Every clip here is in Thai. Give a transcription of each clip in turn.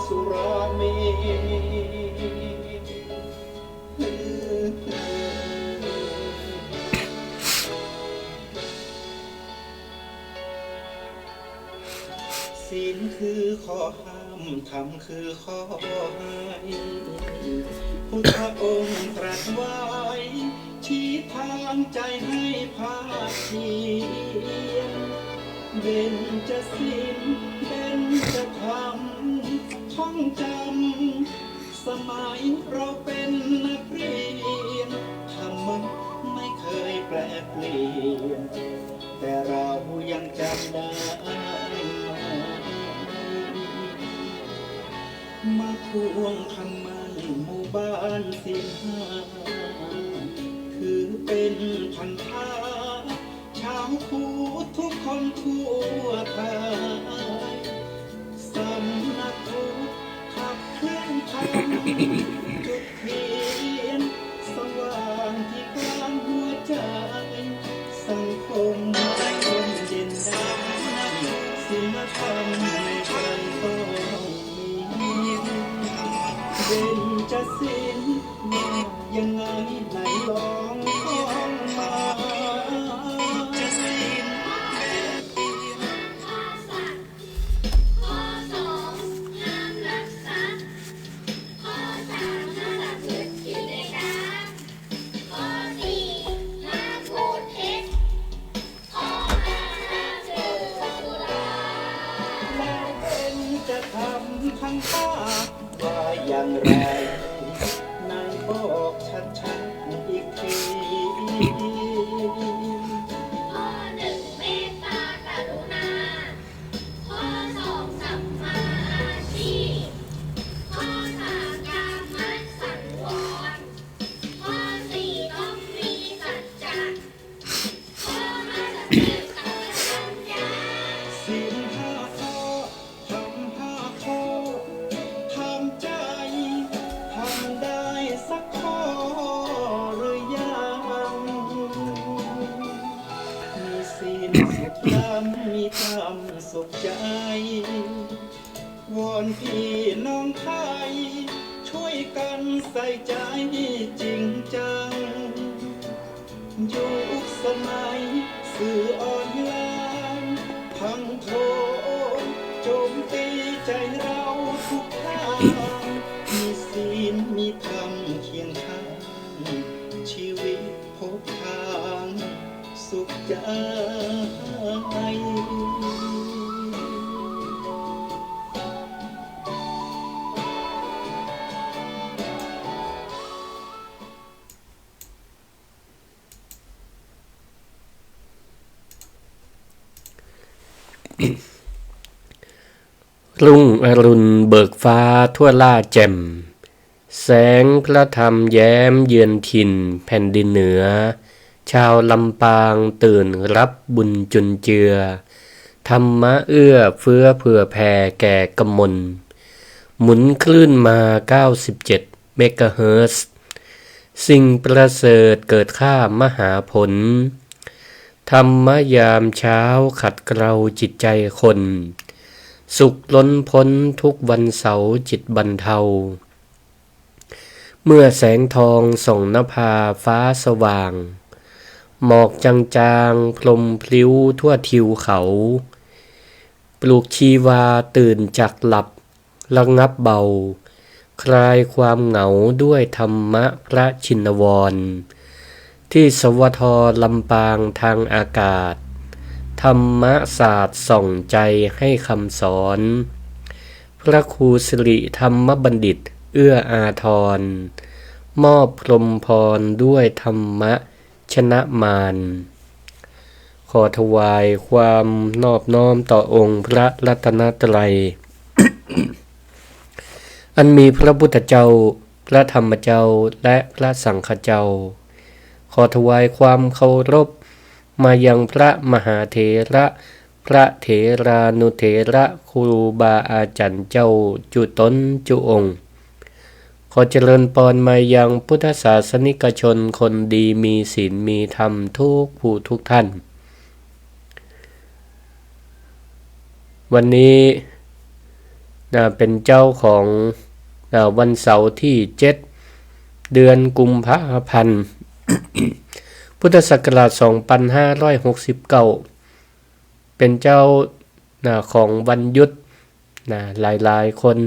สุราเมศีลคือข้อห้ามธรรมคือข้อให้พุทธองค์ตรัสไว้ชี้ทางใจให้ภาคเพียรเบญจศีลเบญจธรรมท่องจำสมัยเราเป็นนักเรียนธรรมะไม่เคยแปรเปลี่ยนแต่เรายังจำได้มาทวงคำมั่นหมู่บ้านศีลห้าคือเป็นพันธะชาวพุทธทุกคนทั่วไทยสำนักพุทธขับเคลื่อนธรรมจุดเทียนสว่างที่กลางหัวใจสังคมใจคนเย็นดำศีลธรรมในใจต้องมีเบญจศีลยังไงไหนลองท่องมาจะศีลข้อสองห้ามลักทรัพย์ข้อสามห้ามประพฤติผิดในกามข้อสี่ห้ามพูดเท็จข้อห้าห้ามดื่มสุราแล้วเป็นจะทำทั้งป้าว่าอย่างไรนายบอกชัดๆอีกทีข้อหนึ่งเมตตากรุณาข้อสองสัมมาอาชีพข้อสามกามัสสังวรข้อสี่ต้องมีสัจจะข้อห้าจะเป็นสัมปัญญาศีลห้าข้อทำห้าข้อทำใจทำได้สักข้อหรือยังมีศีลสุขธรรมมีธรรมสุขใจวอนพี่น้องไทยช่วยกันใส่ใจจริงจังยุคสมัยสื่อออนไลน์พังโถมโจมตีใจเราทุกทางมีศีลมีธรรมเคียงข้างชีวิตพบทางสุขใจรุ่งอรุณเบิกฟ้าทั่วล่าแจ่มแสงพระธรรมแย้มเยือนถิ่นแผ่นดินเหนือชาวลำปางตื่นรับบุญจุนเจือธรรมะเอื้อเฟื้อเผื่อแผ่แก่กำมลหมุนคลื่นมา97เมกะเฮิรตซ์สิ่งประเสริฐเกิดข้ามหาผลธรรมยามเช้าขัดเกลาจิตใจคนสุขล้นพ้นทุกวันเสาร์จิตบรรเทาเมื่อแสงทองส่องนภาฟ้าสว่างหมอกจางๆพรมพลิ้วทั่วทิวเขาปลุกชีวาตื่นจากหลับระงับเบาคลายความเหงาด้วยธรรมะพระชินวรที่สวทลำปางทางอากาศธรรมศาสตร์ส่องใจให้คำสอนพระครูสิริธรรมบัณฑิตเอื้ออาทรมอบพรหมพรด้วยธรรมะชนะมารขอถวายความนอบน้อมต่อองค์พระรัตนตรัย อันมีพระพุทธเจ้าพระธรรมเจ้าและพระสังฆเจ้าขอถวายความเคารพมายังพระมหาเถระพระเถรานุเถระครูบาอาจารย์เจ้าจุตนจุองค์ขอเจริญพรมายังพุทธศาสนิกชนคนดีมีศีลมีธรรมทุกผู้ทุกท่านวันนี้ เป็นเจ้าของวันเสาร์ที่7เดือนกุมภาพันธ์ พุทธศักราช2569เป็นเจ้าของวันหยุดหลายๆคน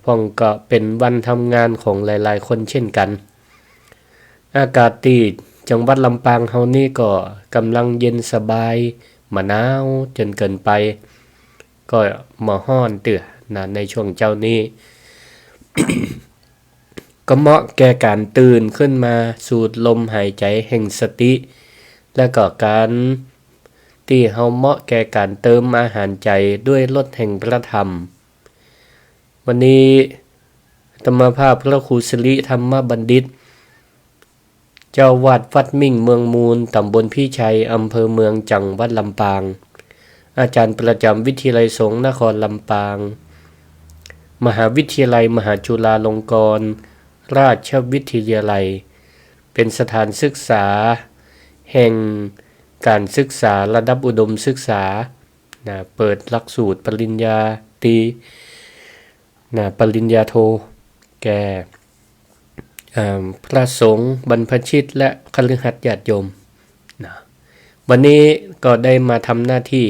พ่องก็เป็นวันทำงานของหลายๆคนเช่นกันอากาศที่จังหวัดลำปางเฮานี่ก็กำลังเย็นสบายมะนาวจนเกินไปก็มาฮ้อนเตื้อในช่วงเจ้านี้ ก็เหมาะแก่การตื่นขึ้นมาสูดลมหายใจแห่งสติ และก็การที่เฮาเหมาะแก่การเติมอาหารใจด้วยรสแห่งพระธรรมวันนี้อาตมาภาพพระครูสิริธรรมบัณฑิตเจ้าวาดวัดมิ่งเมืองมูลตำบลพี่ชัยอำเภอเมืองจังหวัดลำปางอาจารย์ประจำวิทยาลัยสงฆ์นครลำปางมหาวิทยาลัยมหาจุฬาลงกรณราชวิทยาลัยเป็นสถานศึกษาแห่งการศึกษาระดับอุดมศึกษาเปิดหลักสูตรปริญญาตรีปริญญาโทแก่พระสงฆ์บรรพชิตและคฤหัสถ์ญาติโยมวันนี้ก็ได้มาทำหน้าที่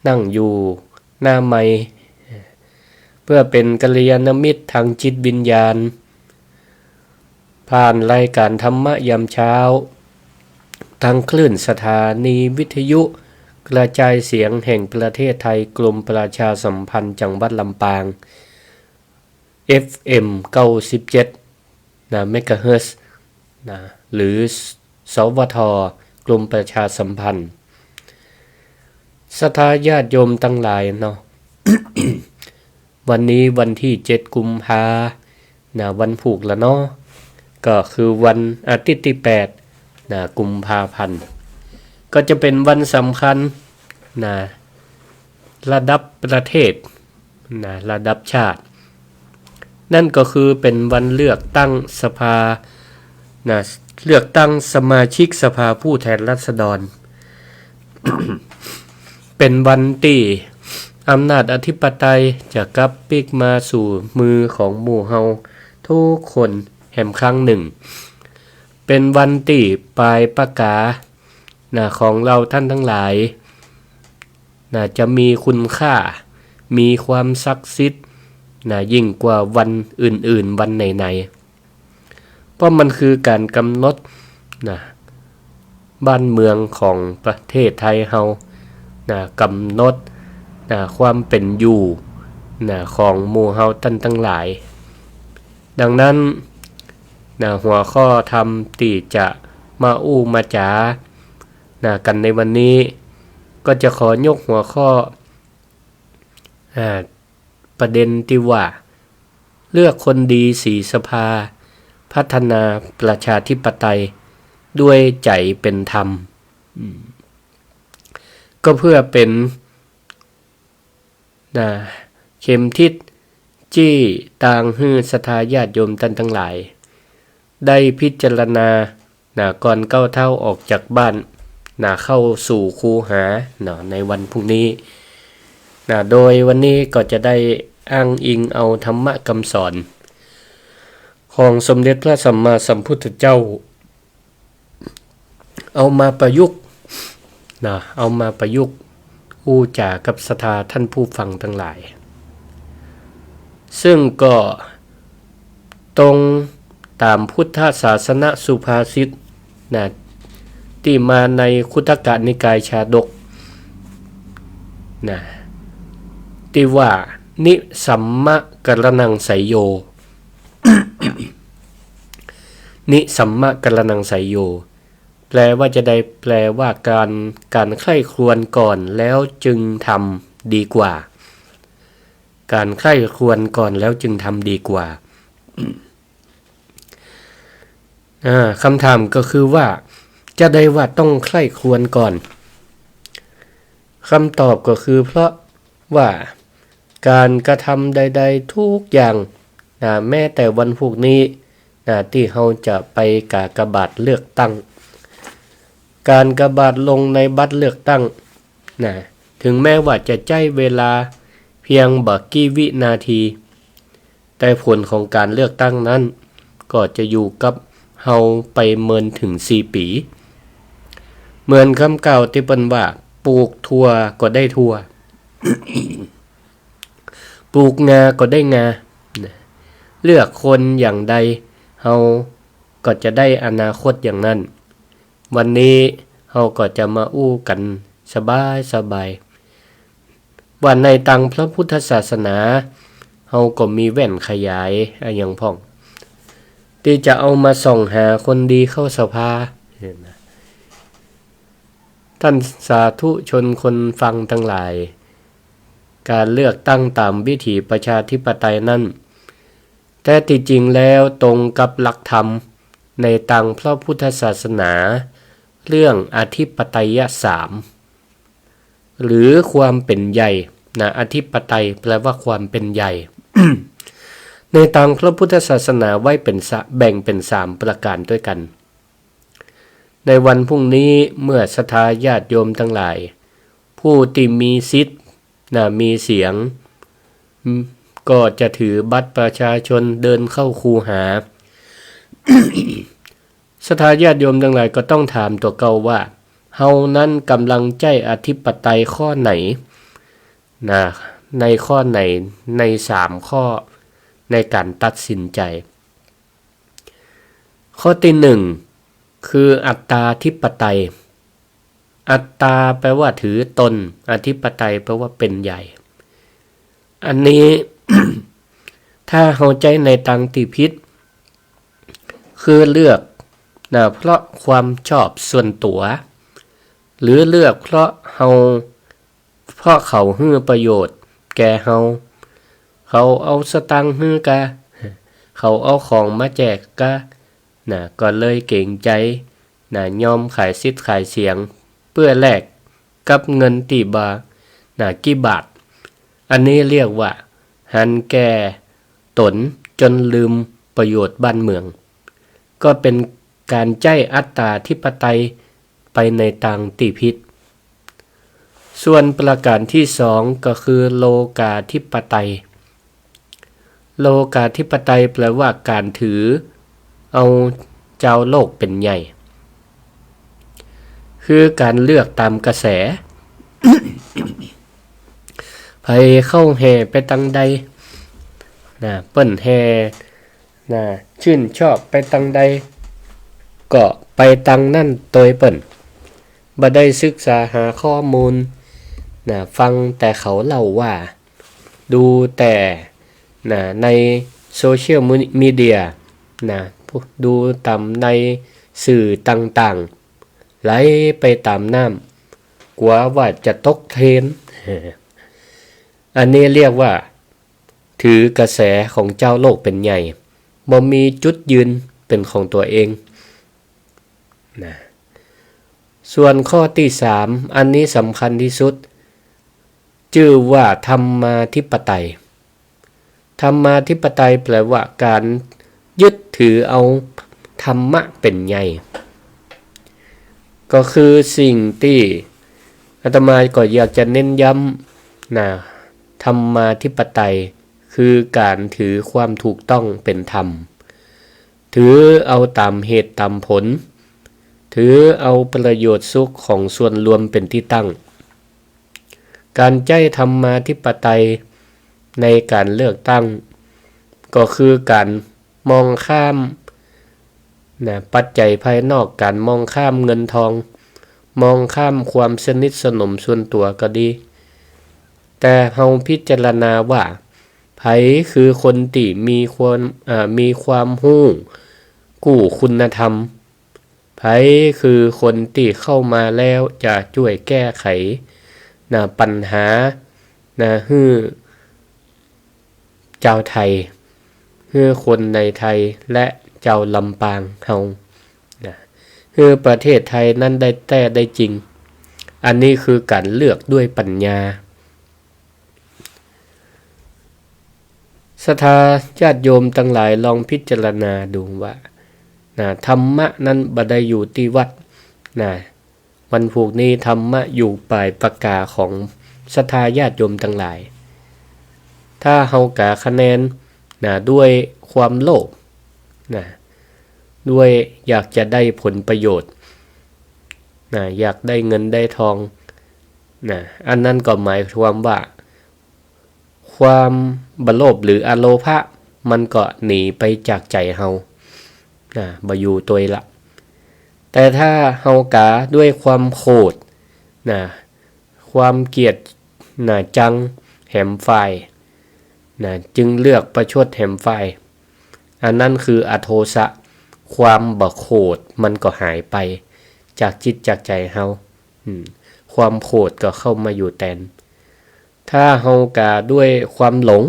นั่งอยู่หน้าไมค์เพื่อเป็นกัลยาณมิตรทางจิตวิญญาณผ่านรายการธรรมะยามเช้าทางคลื่นสถานีวิทยุกระจายเสียงแห่งประเทศไทยกรมประชาสัมพันธ์จังหวัดลำปาง FM 97เมกะเฮิรตซ์หรือสวทกรมประชาสัมพันธ์ศรัทธาญาติโยมทั้งหลายเนาะ วันนี้วันที่7กุมภาวันผูกแล้วเนาะก็คือวันอาทิตย์ที่8กุมภาพันธ์ก็จะเป็นวันสำคัญระดับประเทศระดับชาตินั่นก็คือเป็นวันเลือกตั้งสภาเลือกตั้งสมาชิกสภาผู้แทนราษฎร เป็นวันที่อำนาจอธิปไตยจะกลับพลิกมาสู่มือของหมู่เฮาทุกคนแห่งครั้งหนึ่งเป็นวันที่ปลายปากกาของเราท่านทั้งหลายจะมีคุณค่ามีความศักดิ์สิทธิ์ยิ่งกว่าวันอื่นๆวันไหนๆเพราะมันคือการกำหนดบ้านเมืองของประเทศไทยเฮากำหนดความเป็นอยู่ของหมู่เฮาท่านทั้งหลายดังนั้นหัวข้อธรรมที่จะมาอู้มาจากันในวันนี้ก็จะขอยกหัวข้อประเด็นที่ว่าเลือกคนดี4สภาพัฒนาประชาธิปไตยด้วยใจเป็นธรรมก็เพื่อเป็นเข็มทิศจี้ต่างฮื้อศรัทธาญาติโยมท่านทั้งหลายได้พิจารณาก่อนก้าวเท้าออกจากบ้านเข้าสู่คูหาในวันพรุ่งนี้โดยวันนี้ก็จะได้อ้างอิงเอาธรรมะคำสอนของสมเด็จพระสัมมาสัมพุทธเจ้าเอามาประยุกต์อู้จากับศรัทธาท่านผู้ฟังทั้งหลายซึ่งก็ตรงตามพุทธศาสนสุภาษิตที่มาในคุตกนิกายชาดกที่ว่านิสัมมะกรณังไสยโย นิสัมมะกรณังไสยโยแปลว่าจะได้แปลว่าการใคร่ครวญก่อนแล้วจึงทำดีกว่าการใคร่ครวญก่อนแล้วจึงทำดีกว่า คำถามก็คือว่าจะได้ว่าต้องใคร่ครวญก่อนคำตอบก็คือเพราะว่าการกระทำใดๆทุกอย่างแม้แต่วันพวกนี้ที่เราจะไปกากบาทเลือกตั้งการกบาทลงในบัตรเลือกตั้งถึงแม้ว่าจะใช้เวลาเ พียงบักกี่วินาทีแต่ผลของการเลือกตั้งนั้นก็จะอยู่กับเฮาไปเมินถึง4 ปีเหมือนคำเก่าที่เปิ้นว่าปลูกถั่วก็ได้ถั่ว ปลูกงาก็ได้งาเลือกคนอย่างใดเฮาก็จะได้อนาคตอย่างนั้นวันนี้เฮาก็จะมาอู้กันสบายว่าในตังพระพุทธศาสนาเฮาก็มีแว่นขยายอย่างพ่องที่จะเอามาส่องหาคนดีเข้าสภาท่านสาธุชนคนฟังทั้งหลายการเลือกตั้งตามวิถีประชาธิปไตยนั้นแต่ที่จริงแล้วตรงกับหลักธรรมในตังพระพุทธศาสนาเรื่องอธิปไตย3หรือความเป็นใหญ่อธิปไตยแปลว่าความเป็นใหญ่ ในตังพระพุทธศาสนาไว้แบ่งเป็น3ประการด้วยกันในวันพรุ่งนี้เมื่อศรัทธาญาติโยมทั้งหลายผู้ที่มีสิทธิ์มีเสียงก็จะถือบัตรประชาชนเดินเข้าคูหา ศรัทธาญาติโยมทั้งหลายก็ต้องถามตัวเก่าว่าเฮานั้นกำลังใจอธิปไตยข้อไหนในข้อไหนใน3ข้อในการตัดสินใจข้อที่1คืออัตตาธิปไตยอัตตาแปลว่าถือตนอธิปไตยแปลว่าเป็นใหญ่อันนี้ ถ้าเฮาใจในตังติพิษคือเลือกเพราะความชอบส่วนตัวหรือเลือกเพราะเขาให้ประโยชน์แก่เขาเอาสตังค์ให้กะเขาเอาของมาแจกกะก็เลยเก่งใจยอมขายสิทธิ์ขายเสียงเพื่อแลกกับเงินกี่บาทอันนี้เรียกว่าหันแก่ตนจนลืมประโยชน์บ้านเมืองก็เป็นการใจอัตตาธิปไตยไปในทางที่ผิดส่วนประการที่2ก็คือโลกาธิปไตยโลกาธิปไตยแปลว่าการถือเอาเจ้าโลกเป็นใหญ่คือการเลือกตามกระแส ไผเข้าแห่ไปตังใดเปิ้นแห่ชื่นชอบไปตังใดก็ไปตังนั่นโดยเปิ้นบ่ได้ศึกษาหาข้อมูลฟังแต่เขาเล่าว่าดูแต่ในโซเชียลมีเดียดูตามในสื่อต่างๆไหลไปตามน้ำกลัวว่าจะตกเทรนด์ อันนี้เรียกว่าถือกระแสของเจ้าโลกเป็นใหญ่บ่มีจุดยืนเป็นของตัวเองส่วนข้อที่3อันนี้สำคัญที่สุดชื่อว่าธรรมาธิปไตยธรรมาธิปไตยแปลว่าการยึดถือเอาธรรมะเป็นใหญ่ก็คือสิ่งที่อาตมาก็อยากจะเน้นย้ำธรรมาธิปไตยคือการถือความถูกต้องเป็นธรรมถือเอาตามเหตุตามผลถือเอาประโยชน์สุขของส่วนรวมเป็นที่ตั้งการใจธรรมาธิปไตยในการเลือกตั้งก็คือการมองข้ามปัจจัยภายนอกการมองข้ามเงินทองมองข้ามความสนิทสนมส่วนตัวก็ดีแต่เฮาพิจารณาว่าไผคือคนที่มีความรู้กู้คุณธรรมไผคือคนที่เข้ามาแล้วจะช่วยแก้ไขปัญหาฮือเจ้าไทยฮือคนในไทยและเจ้าลำปางเฮาฮือประเทศไทยนั้นได้แต่ได้จริงอันนี้คือการเลือกด้วยปัญญาศรัทธาญาติโยมทั้งหลายลองพิจารณาดูว่าธรรมะนั้นบ่ได้อยู่ที่วัดวันพรุ่งนี้ธรรมะอยู่ปลายปากกาของศรัทธาญาติโยมทั้งหลาย ถ้าเฮากะคะแนนด้วยความโลภด้วยอยากจะได้ผลประโยชน์อยากได้เงินได้ทองอันนั้นก็หมายความว่าความบโลภหรืออโลภะมันก็หนีไปจากใจเฮาบ่อยู่ตัวละแต่ถ้าเฮากะด้วยความโกรธความเกลียดจังแหมฝ่ายจึงเลือกประชดแหมฝ่ายอันนั้นคืออโทสะความบ่โกรธมันก็หายไปจากจิตจากใจเฮาความโกรธก็เข้ามาอยู่แทนถ้าเฮากะด้วยความหลง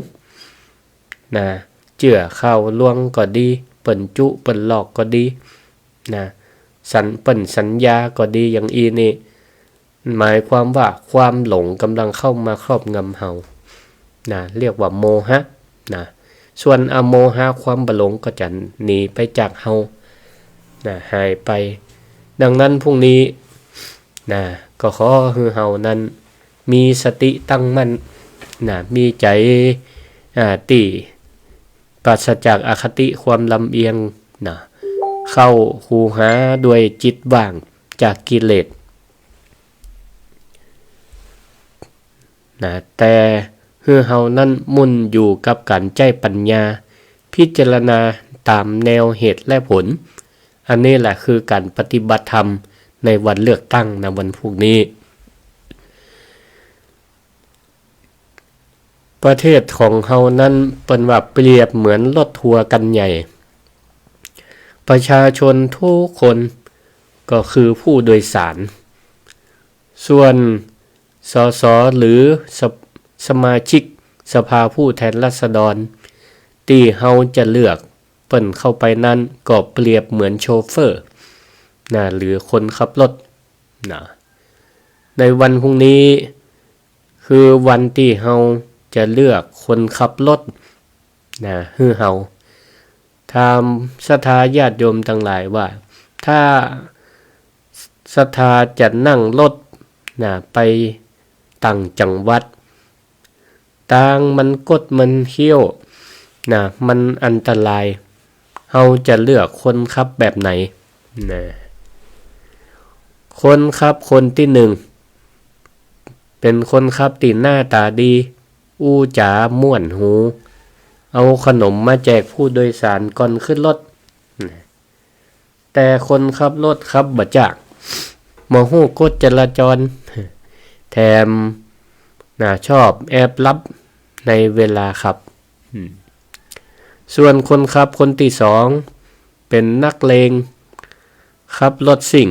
เจื่อเข้าล่วงก็ดีเปิ้นจุเปิ้นหลอกก็ดีเปิ้นสัญญาก็ดีอย่างอีนี่หมายความว่าความหลงกำลังเข้ามาครอบงำเฮาเรียกว่าโมหะส่วนอโมหะความบ่หลงก็จะหนีไปจากเฮาหายไปดังนั้นพรุ่งนี้ก็ขอให้เฮานั้นมีสติตั้งมั่นมีใจที่ปราศจากอคติความลำเอียงเข้าคูหาด้วยจิตว่างจากกิเลสแต่เฮานั้นมุ่นอยู่กับการใจปัญญาพิจารณาตามแนวเหตุและผลอันนี้แหละคือการปฏิบัติธรรมในวันเลือกตั้งในวันพรุ่งนี้ประเทศของเฮานั้นเป็นว่าเปรียบเหมือนรถทัวร์กันใหญ่ประชาชนทุกคนก็คือผู้โดยสารส่วนสสหรือสมาชิกสภาผู้แทนราษฎรที่เฮาจะเลือกเปิ้นเข้าไปนั้นก็เปรียบเหมือนโชเฟอร์หรือคนขับรถในวันพรุ่งนี้คือวันที่เฮาจะเลือกคนขับรถให้เฮาถามศรัทธาญาติโยมทั้งหลายว่าถ้าศรัทธาจะนั่งรถไปต่างจังหวัดต่างมันกดมันเขี้ยวมันอันตรายเฮาจะเลือกคนขับแบบไหนคนขับคนที่หนึ่งเป็นคนขับที่หน้าตาดีอู้จ๋าม่วนหูเอาขนมมาแจกผู้โดยสารก่อนขึ้นรถแต่คนขับรถขับบ่จักบ่ฮู้กฎจราจรแถมชอบแอบลับในเวลาขับส่วนคนขับคนที่สองเป็นนักเลงขับรถซิ่ง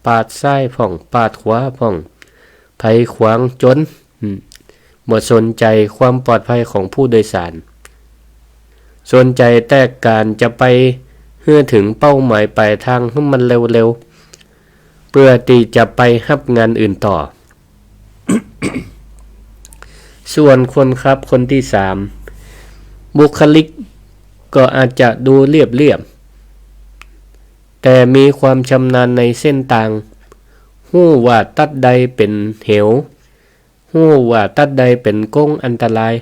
ปาดซ้ายพ่องปาดขวาพ่องไผขวางจนบ่สนใจความปลอดภัยของผู้โดยสารสนใจแต่การจะไปเพื่อถึงเป้าหมายปลายทางให้มันเร็วๆเพื่อที่จะไปรับงานอื่นต่อ ส่วนคนครับคนที่สามบุคลิกก็อาจจะดูเรียบแต่มีความชำนาญในเส้นทางฮู้ว่าตัดใดเป็นเหวฮู้ว่าตัดใดเป็นก้งอันตราย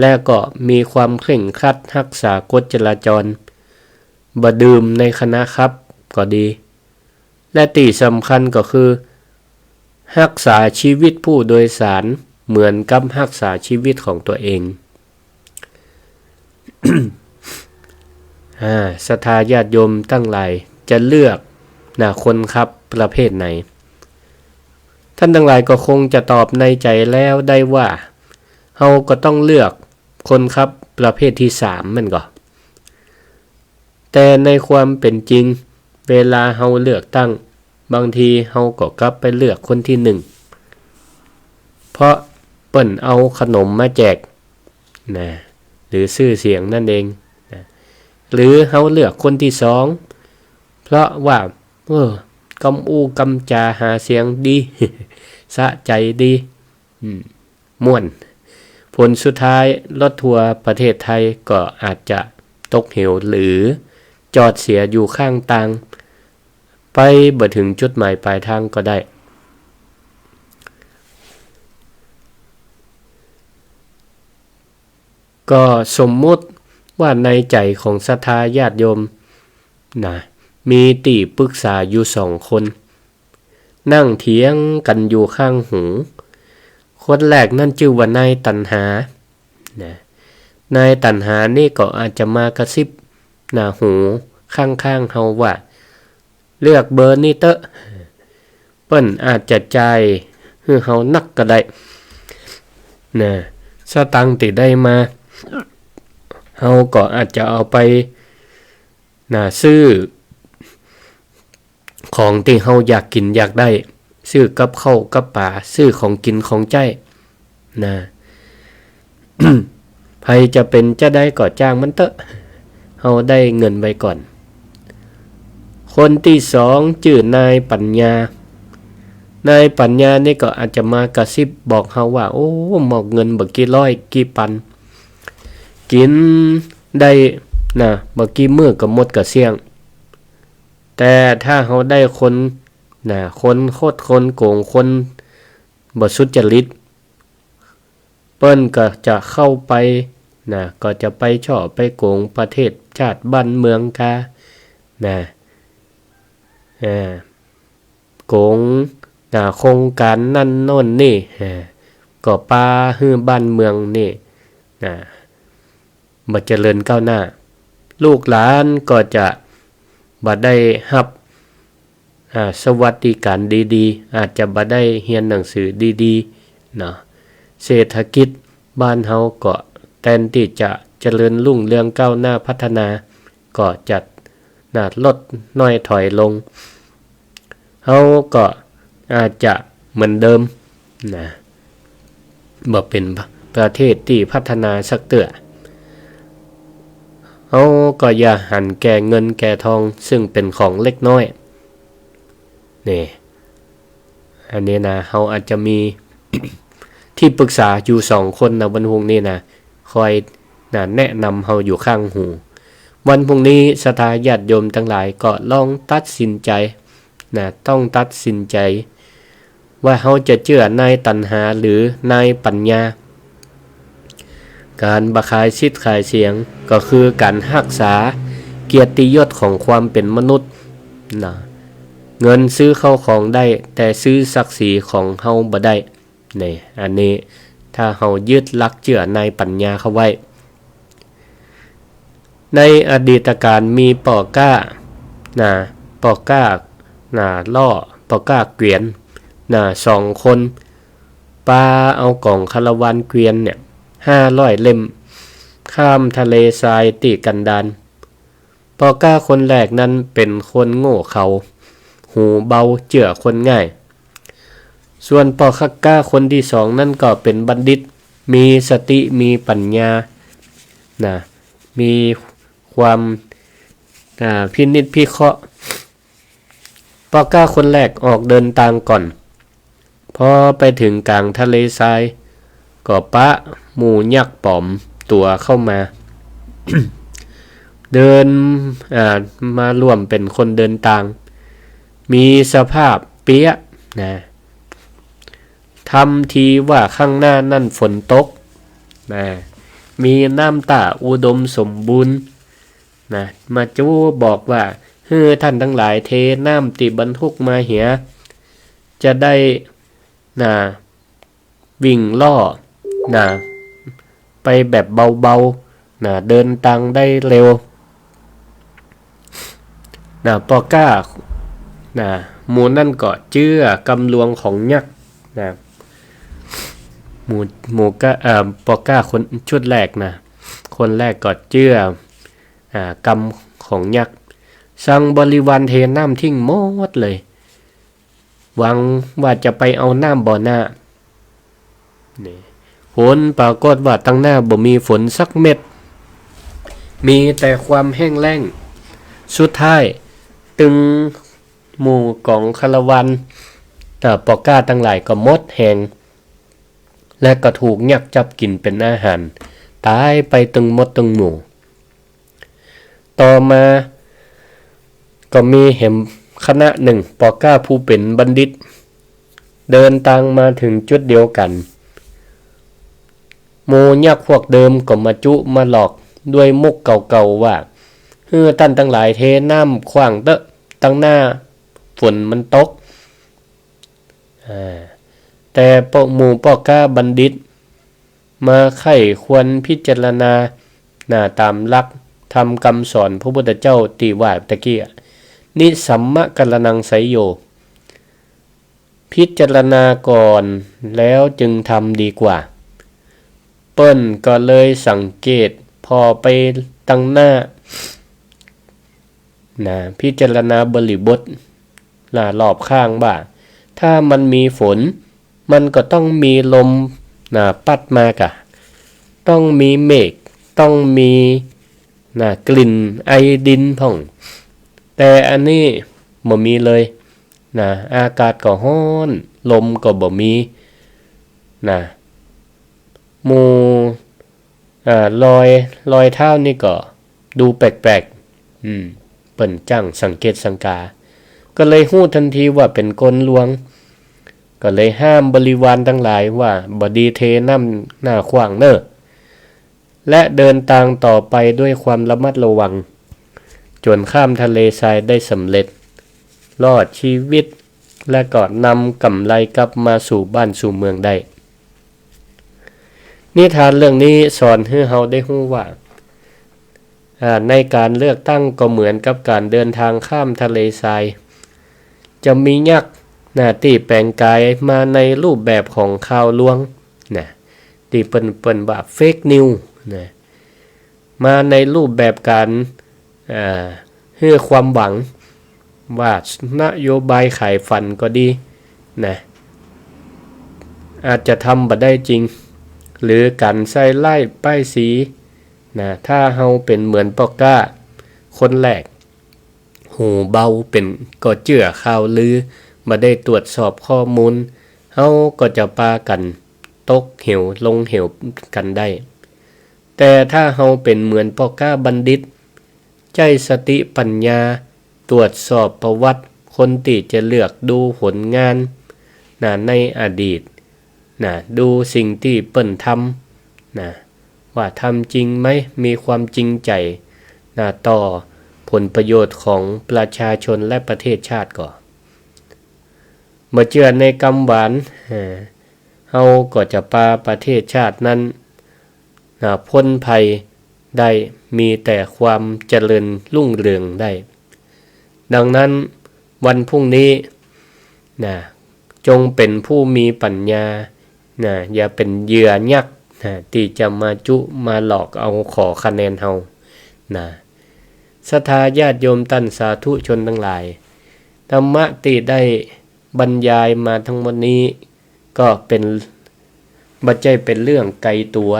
และก็มีความเคร่งครัดรักษากฎจราจรบ่ดื่มในคณะครับก็ดีและที่สำคัญก็คือรักษาชีวิตผู้โดยสารเหมือนกับรักษาชีวิตของตัวเอง ศรัทธาญาติโยมทั้งหลายจะเลือกคนขับประเภทไหนท่านทั้งหลายก็คงจะตอบในใจแล้วได้ว่าเฮาก็ต้องเลือกคนขับประเภทที่3มันก็แต่ในความเป็นจริงเวลาเฮาเลือกตั้งบางทีเฮาก็กลับไปเลือกคนที่1เพราะเปิ้นเอาขนมมาแจกหรือชื่อเสียงนั่นเองหรือเฮาเลือกคนที่2เพราะว่ากำอู้กำจาหาเสียงดี สะใจดีม่วนผลสุดท้ายรถทัวร์ประเทศไทยก็อาจจะตกเหวหรือจอดเสียอยู่ข้างทางไปบ่ถึงจุดหมายปลายทางก็ได้ ก็สมมุติว่าในใจของศรัทธาญาติโยมนะมีที่ปรึกษาอยู่2 คนนั่งเถียงกันอยู่ข้างหูคนแรกนั่นชื่อว่านายตัณหานะนายตัณหานี่ก็อาจจะมากระซิบหน้าหูข้างๆเฮาว่าเลือกเบอร์นี้เตอะเปิ้นอาจจะใจายให้เฮานักก็ได้นะสตังค์ที่ได้มาเฮาก็อาจจะเอาไปซื้อของที่เฮาอยากกินอยากได้ซื้อกับข้าวกับปลาซื้อของกินของใจนะ ใครจะเป็นจะได้ก็จ้างมันเถอะเฮาได้เงินไว้ก่อนคนที่2ชื่อนายปัญญานายปัญญานี่ก็อาจจะมากระซิบบอกเฮาว่าโอ้หมอกเงินบักกี่ร้อยกี่พันกินได้นะบักกี่มื้อก็หมดก็เสี่ยงแต่ถ้าเฮาได้คนคนโคตรคนโกงคนบ่สุจริตเปิ้นก็จะเข้าไปก็จะไปช่อไปโกงประเทศชาติบ้านเมืองกาโกงโครงการนั่นโน่นนี่ก็ปาฮื้อบ้านเมืองนี่บ่เจริญก้าวหน้าลูกหลานก็จะบ่ได้รับสวัสดิการดีๆอาจจะบ่ได้เรียนหนังสือดีๆเศรษฐกิจบ้านเฮาก็แทนที่จะเจริญรุ่งเรืองก้าวหน้าพัฒนาก็จะลดน้อยถอยลงเฮาก็อาจจะเหมือนเดิมบ่เป็นประเทศที่พัฒนาสักเตื้อเฮาก็อย่าหันแก่เงินแก่ทองซึ่งเป็นของเล็กน้อยนี่อันนี้เฮาอาจจะมี ที่ปรึกษาอยู่2 คนวันพรุ่งนี้คอยแนะนำเฮาอยู่ข้างหูวันพรุ่งนี้ศรัทธาญาติโยมทั้งหลายก็ลองตัดสินใจต้องตัดสินใจว่าเฮาจะเชื่อนายตัณหาหรือนายปัญญาการบขายสิทธิ์ขายเสียงก็คือการรักษาเกียรติยศของความเป็นมนุษย์เงินซื้อเข้าของได้แต่ซื้อศักดิ์ศรีของเฮาบ่ได้นี่อันนี้ถ้าเฮายึดหลักเชื่อนายปัญญาเข้าไว้ในอดีตการมีปอก้าล่อปอก้าเกวียน2 คนปาเอากล่องคาราวานเกวียน500 เล่มข้ามทะเลทรายตีกันดานปอก้าคนแรกนั้นเป็นคนโง่เขลาหูเบาเจื่อคนง่ายส่วนปอคักก้าคนที่2นั่นก็เป็นบัณฑิตมีสติมีปัญญามีความพินิจพิเคราะห์ปอก้าคนแรกออกเดินทางก่อนพอไปถึงกลางทะเลทรายก็ปะหมู่ยักษ์ปอมตัวเข้ามา เดินมาร่วมเป็นคนเดินทางมีสภาพเปี้ยทำทีว่าข้างหน้านั่นฝนตกมีน้ำตาอุดมสมบูรณ์มาจู้บอกว่าท่านทั้งหลายเทน้ำติบรรทุกมาเหียจะได้วิ่งล่อไปแบบเบาๆเดินทางได้เร็วปอก้าหมู่นั่นก็เชื่อกำลวงของยักษ์หมู่ก็ปอก้าคนชุดแรกคนแรกก็เชื่อกำของยักษ์สั่งบริวารเทน้ำทิ้งหมดเลยหวังว่าจะไปเอาน้ำบ่อหน้าผลปรากฏว่าตั้งหน้าบ่มีฝนสักเม็ดมีแต่ความแห้งแล้งสุดท้ายตึงหมู่ของคาราวานปอก้าทั้งหลายก็หมดแหงและก็ถูกยักษ์จับกินเป็นอาหารตายไปตึงหมดตึงหมู่ต่อมาก็มีเห็นคณะหนึ่งปอก้าผู้เป็นบัณฑิตเดินทางมาถึงจุดเดียวกัน โมยักษ์พวกเดิมก็มาจุมาหลอกด้วยมุกเก่าๆว่าท่านทั้งหลายเทน้ำขว้างเตอะตั้งหน้าฝนมันตกแต่หมู่พ่อกล้าบัณฑิตมาไข้ควรพิจารณาตามหลักทำคำสอนพระพุทธเจ้าตีว่าตะกี้นิสัมมะกัลนังไสโยพิจารณาก่อนแล้วจึงทำดีกว่าเปิ้นก็เลยสังเกตพอไปตั้งหน้าพิจารณาบริบทรอบข้างบ่าถ้ามันมีฝนมันก็ต้องมีลมปัดมากะต้องมีเมฆต้องมีกลิ่นไอดินพ่องแต่อันนี้บ่มีเลยอากาศก็ร้อนลมก็บ่มีหมู่รอยเท้านี่ก็ดูแปลกๆเปิ้นจังสังเกตสังกาก็เลยฮู้ทันทีว่าเป็นกลลวงก็เลยห้ามบริวารทั้งหลายว่าบ่ดีเทน้ำหน้าขว้างเน้อและเดินทางต่อไปด้วยความระมัดระวังจนข้ามทะเลทรายได้สำเร็จรอดชีวิตและก็นำกำไรกลับมาสู่บ้านสู่เมืองได้นิทานเรื่องนี้สอนให้เราได้รู้ว่าในการเลือกตั้งก็เหมือนกับการเดินทางข้ามทะเลทรายจะมียักษ์ที่แปลงกายมาในรูปแบบของข่าวลวงที่เปิ้นว่าเฟกนิวมาในรูปแบบการให้ความหวังว่านโยบายขายฝันก็ดีอาจจะทำบ่ได้จริงหรือการใส่ไล่ป้ายสีถ้าเฮาเป็นเหมือนปอกก้าคนแรกหูเบาเป็นก็เชื่อข่าวลือบ่ได้ตรวจสอบข้อมูลเฮาก็จะปากันตกเหวลงเหวกันได้แต่ถ้าเฮาเป็นเหมือนปอกก้าบัณฑิตใจสติปัญญาตรวจสอบประวัติคนที่จะเลือกดูผลงานในอดีตดูสิ่งที่เปิ้นทำว่าทำจริงไหมมีความจริงใจต่อผลประโยชน์ของประชาชนและประเทศชาติก่อนเมื่อเชื่อในกรรมหวานเฮาก็จะพาประเทศชาตินั้นพ้นภัยได้มีแต่ความเจริญรุ่งเรืองได้ดังนั้นวันพรุ่งนี้จงเป็นผู้มีปัญญาอย่าเป็นเหยื่อยักษ์ที่จะมาจุมาหลอกเอาขอคะแนนเฮาศรัทธาญาติโยมท่านสาธุชนทั้งหลายธรรมะที่ได้บรรยายมาทั้งหมดนี้ก็เป็นบ่ใช่เป็นเรื่องไกลตัว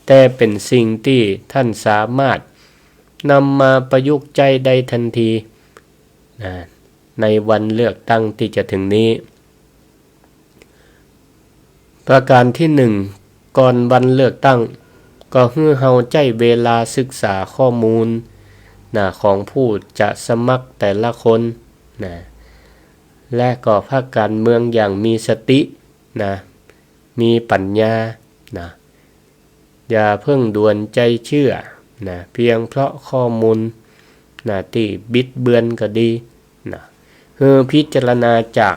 แต่เป็นสิ่งที่ท่านสามารถนำมาประยุกต์ใจได้ทันทีในวันเลือกตั้งที่จะถึงนี้ประการที่1ก่อนวันเลือกตั้งก็ให้เฮาใช้เวลาศึกษาข้อมูลของผู้จะสมัครแต่ละคนและก็ภาคการเมืองอย่างมีสติมีปัญญาอย่าเพิ่งด่วนใจเชื่อเพียงเพราะข้อมูลที่บิดเบือนก็ดีพิจารณาจาก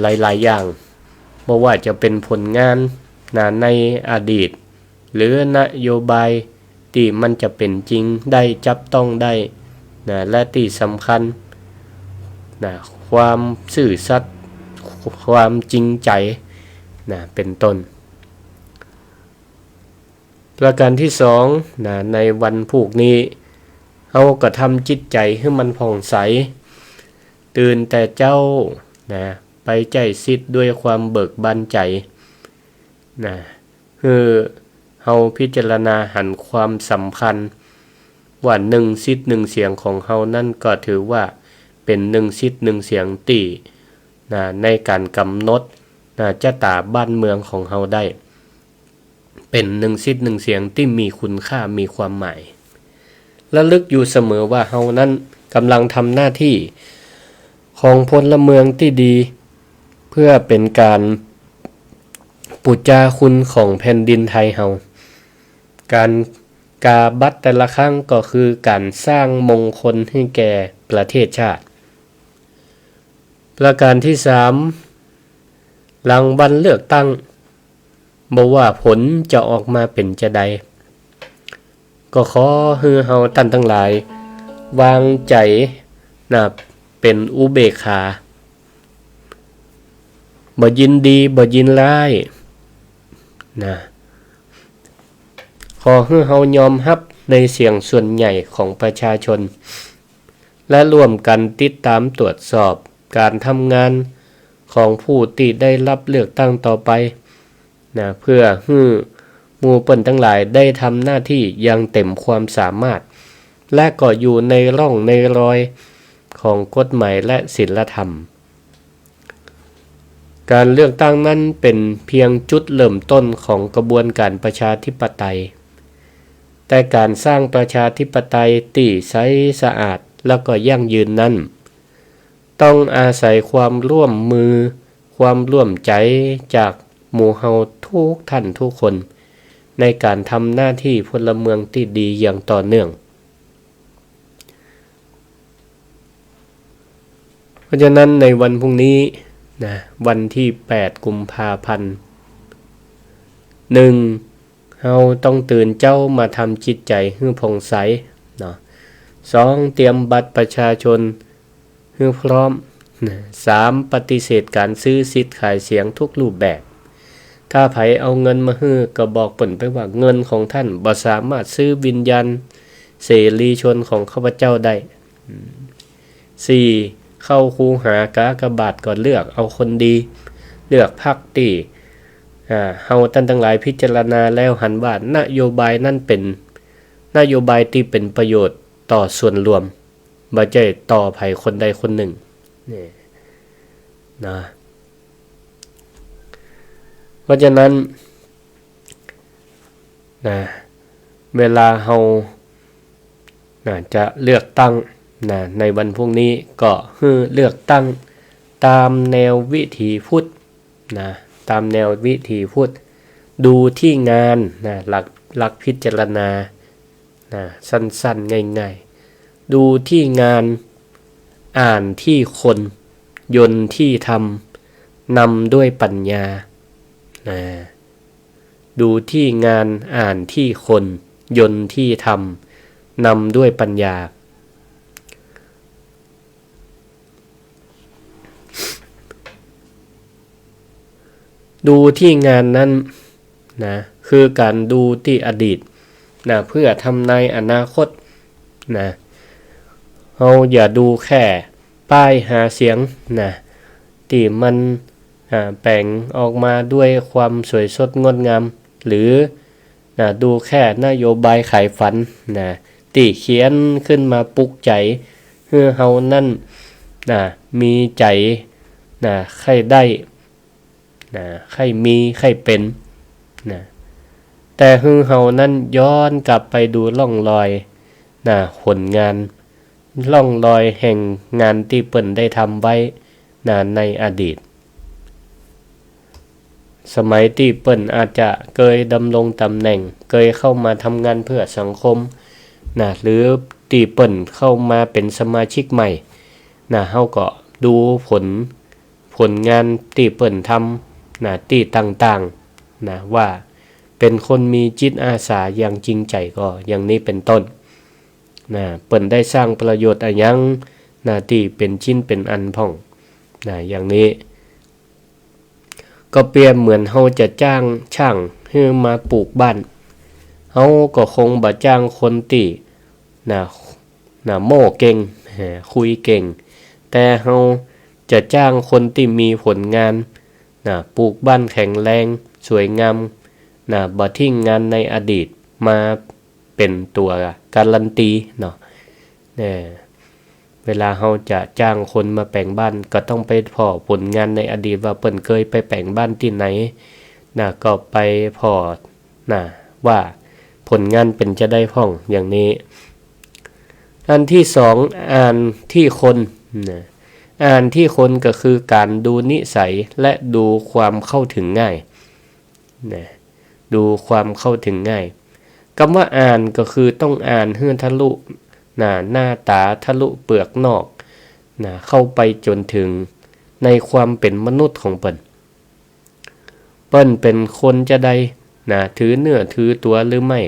หลายๆอย่างบ่ว่าจะเป็นผลงานในอดีตหรือนโยบายที่มันจะเป็นจริงได้จับต้องได้และที่สำคัญความซื่อสัตย์ความจริงใจเป็นต้นประการที่2ในวันพรุ่งนี้เฮาก็ทำจิตใจให้มันผ่องใสตื่นแต่เจ้าไปใจสิทธิ์ด้วยความเบิกบานใจคือเฮาพิจารณาหันความสำคัญว่า1สิทธิ์1เสียงของเฮานั่นก็ถือว่าเป็น1สิทธิ์1เสียงที่ในการกำหนดชะตาบ้านเมืองของเฮาได้เป็น1สิทธิ์1เสียงที่มีคุณค่ามีความหมายระลึกอยู่เสมอว่าเฮานั้นกำลังทำหน้าที่ของพลเมืองที่ดีเ พื่อเป็นการปูชาคุณของแผ่นดินไทยเฮาการกาบัตรแต่ละครั้งก็คือการสร้างมงคลให้แก่ประเทศชาติประการที่3หลังวันเลือกตั้งบ่ว่าผลจะออกมาเป็นจะใดก็ขอให้เฮาท่านทั้งหลายวางใจเป็นอุเบกขาบ่ยินดีบ่ยินร้ายขอให้เฮายอมรับในเสียงส่วนใหญ่ของประชาชนและร่วมกันติดตามตรวจสอบการทำงานของผู้ที่ได้รับเลือกตั้งต่อไปเพื่อให้หมู่เปิ้นทั้งหลายได้ทำหน้าที่อย่างเต็มความสามารถและก็อยู่ในร่องในรอยของกฎหมายและศีลธรรมการเลือกตั้งนั้นเป็นเพียงจุดเริ่มต้นของกระบวนการประชาธิปไตยแต่การสร้างประชาธิปไตยที่ใสสะอาดแล้วก็ยั่งยืนนั้นต้องอาศัยความร่วมมือความร่วมใจจากหมู่เฮาทุกท่านทุกคนในการทำหน้าที่พลเมืองที่ดีอย่างต่อเนื่องเพราะฉะนั้นในวันพรุ่งนี้วันที่8กุมภาพันธ์1เฮาต้องตื่นเจ้ามาทำจิตใจให้ผ่องใส2เตรียมบัตรประชาชนให้พร้อม3ปฏิเสธการซื้อสิทธิ์ขายเสียงทุกรูปแบบถ้าไผเอาเงินมาให้ก็บอกเปิ้นไปว่าเงินของท่านบ่สามารถซื้อวิญญาณเสรีชนของข้าพเจ้าได้4เข้าคูหากากบาทก็เลือกเอาคนดีเลือกพรรคที่เฮาท่านทั้งหลายพิจารณาแล้วหันว่านโยบายนั้นเป็นนโยบายที่เป็นประโยชน์ต่อส่วนรวมบ่ใช่ต่อไผคนใดคนหนึ่งนี่เพราะฉะนั้นเวลาเฮาจะเลือกตั้งในวันพรุ่งนี้ก็คือเลือกตั้งตามแนววิถีพุทธตามแนววิถีพุทธดูที่งานหลักพิจารณาสั้นๆง่ายๆดูที่งานอ่านที่คนยนต์ที่ทำนำด้วยปัญญาดูที่งานอ่านที่คนยนต์ที่ทำนำด้วยปัญญาดูที่งานนั้นคือการดูที่อดีตเพื่อทำในอนาคตเราอย่าดูแค่ป้ายหาเสียงที่มันแปลงออกมาด้วยความสวยสดงดงามหรือดูแค่นโยบายขายฝันที่เขียนขึ้นมาปลุกใจเพื่อเฮานั้นมีใจใครได้ใครมีใครเป็นแต่คือเฮานั้นย้อนกลับไปดูร่องรอยผลงานร่องรอยแห่งงานที่เปิ้นได้ทำไว้ในอดีตสมัยที่เปิ้นอาจจะเคยดำรงตำแหน่งเคยเข้ามาทำงานเพื่อสังคมหรือที่เปิ้นเข้ามาเป็นสมาชิกใหม่เฮาก็ดูผลงานที่เปิ้นทำที่ต่างๆว่าเป็นคนมีจิตอาสาอย่างจริงใจก็อย่างนี้เป็นต้นเปิ้นได้สร้างประโยชน์อะไรยังที่เป็นชิ้นเป็นอันพ่องอย่างนี้ก็เปรียบเหมือนเฮาจะจ้างช่างให้มาปลูกบ้านเฮาก็คงบ่จ้างคนที่โม้เก่งคุยเก่งแต่เฮาจะจ้างคนที่มีผลงานปลูกบ้านแข็งแรงสวยงามบ่ทิ้งงานในอดีตมาเป็นตัวการันตีเวลาเฮาจะจ้างคนมาแปลงบ้านก็ต้องไปพ้อผลงานในอดีตว่าเปิ้นเคยไปแปลงบ้านที่ไหนก็ไปพ้อว่าผลงานเป็นจะได้พ้องอย่างนี้อันที่2อ่านที่คน อ่านที่คนก็คือการดูนิสัยและดูความเข้าถึงง่ายนะดูความเข้าถึงง่ายคำว่าอ่านก็คือต้องอ่านให้ทะลุหน้าตาทะลุเปลือกนอกเข้าไปจนถึงในความเป็นมนุษย์ของเปิ้นเป็นคนจะได้ถือเนื้อถือตัวหรือไม่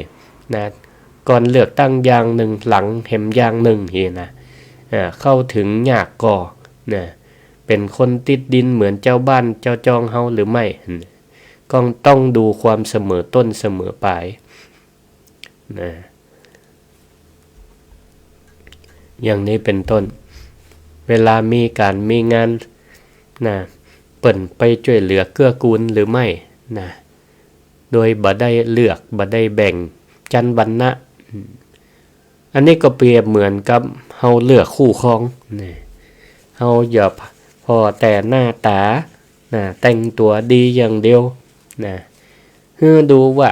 ก่อนเลือกตั้งอย่างหนึ่งหลังแหมอย่างหนึ่งเข้าถึงยากก่อเป็นคนติดดินเหมือนเจ้าบ้านเจ้าจองเฮาหรือไม่ก็ต้องดูความเสมอต้นเสมอปลายอย่างนี้เป็นต้นเวลามีการมีงานเปิ่นไปช่วยเหลือเกื้อกูลหรือไม่โดยบ่ได้เลือกบ่ได้แบ่งจันวรรณะอันนี้ก็เปรียบเหมือนกับเฮาเลือกคู่ครองเฮาอย่าพอแต่หน้าตาแต่งตัวดีอย่างเดียวให้ดูว่า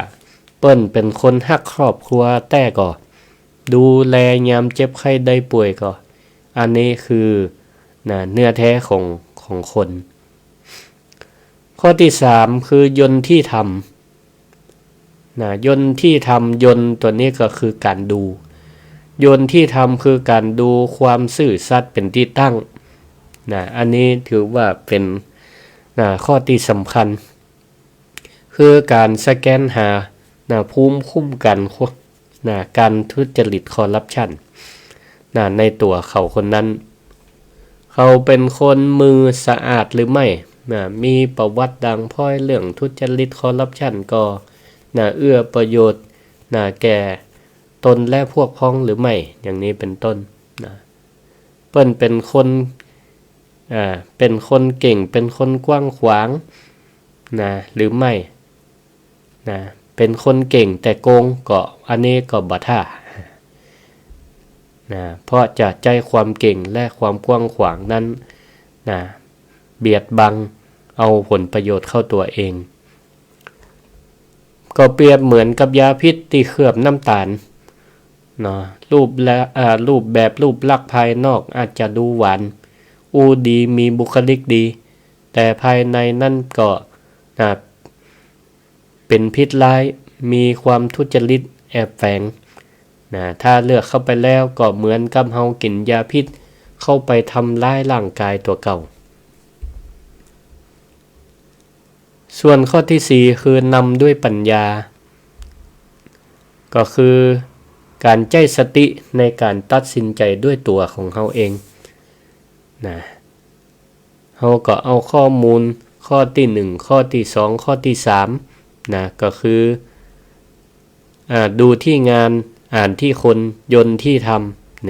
เปิ้นเป็นคนฮักครอบครัวแต่ก็ดูแลยามเจ็บไข้ได้ป่วยก็อันนี้คือเนื้อแท้ของคนข้อที่3คือยนต์ที่ทำยนต์ที่ทำยนต์ตัวนี้ก็คือการดูยนต์ที่ทำคือการดูความซื่อสัตย์เป็นที่ตั้งอันนี้ถือว่าเป็นข้อที่สำคัญคือการสแกนหาภูมิคุ้มกันการทุจริตคอร์รัปชันในตัวเขาคนนั้นเขาเป็นคนมือสะอาดหรือไม่มีประวัติดังพ้อยเรื่องทุจริตคอร์รัปชันก็เอื้อประโยชน์แก่ตนและพวกพ้องหรือไม่อย่างนี้เป็นต้นเปิ้นเป็นคนเก่งเป็นคนกว้างขวางหรือไม่เป็นคนเก่งแต่โกงก็อันนี้ก็บ่ท่าเพราะจะใจความเก่งและความกว้างขวางนั้นเบียดบังเอาผลประโยชน์เข้าตัวเองก็เปรียบเหมือนกับยาพิษที่เคลือบน้ำตาลรูปแบบรูปลักษณ์ภายนอกอาจจะดูหวานดีมีบุคลิกดีแต่ภายในนั่นก็เป็นพิษร้ายมีความทุจริตแอบแฝงถ้าเลือกเข้าไปแล้วก็เหมือนกับเฮากินยาพิษเข้าไปทำร้ายร่างกายตัวเก่าส่วนข้อที่4คือนำด้วยปัญญาก็คือการใช้สติในการตัดสินใจด้วยตัวของเฮาเองเฮาก็เอาข้อมูลข้อที่1ข้อที่2ข้อที่3ก็คือดูที่งานอ่านที่คนยนต์ที่ท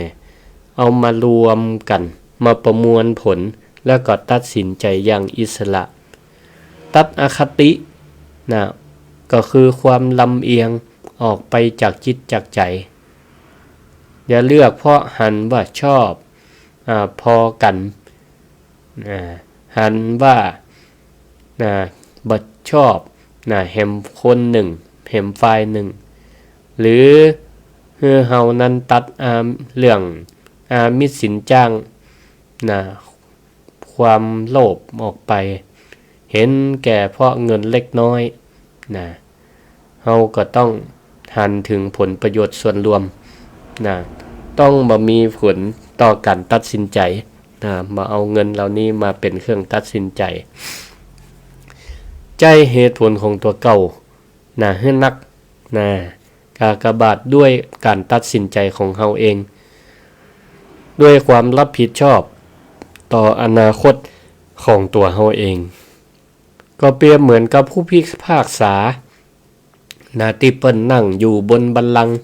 ำเอามารวมกันมาประมวลผลแล้วก็ตัดสินใจอย่างอิสระตัดอคติก็คือความลำเอียงออกไปจากจิตจากใจอย่าเลือกเพราะหันว่าชอบพอกันหันว่าบ่ชอบแหมคนหนึ่งแหมฝ่ายหนึ่งหรือเฮานั้นตัดเรื่องมิตรสินจ้างความโลภออกไปเห็นแก่เพราะเงินเล็กน้อยเฮาก็ต้องหันถึงผลประโยชน์ส่วนรวมต้องบ่มีผลต่อการตัดสินใจมาเอาเงินเหล่านี้มาเป็นเครื่องตัดสินใจใจเหตุผลของตัวเก่าให้นักกากบาทด้วยการตัดสินใจของเฮาเองด้วยความรับผิดชอบต่ออนาคตของตัวเฮาเองก็เปรียบเหมือนกับผู้พิพากษาที่เปิ้นนั่งอยู่บนบัลลังก์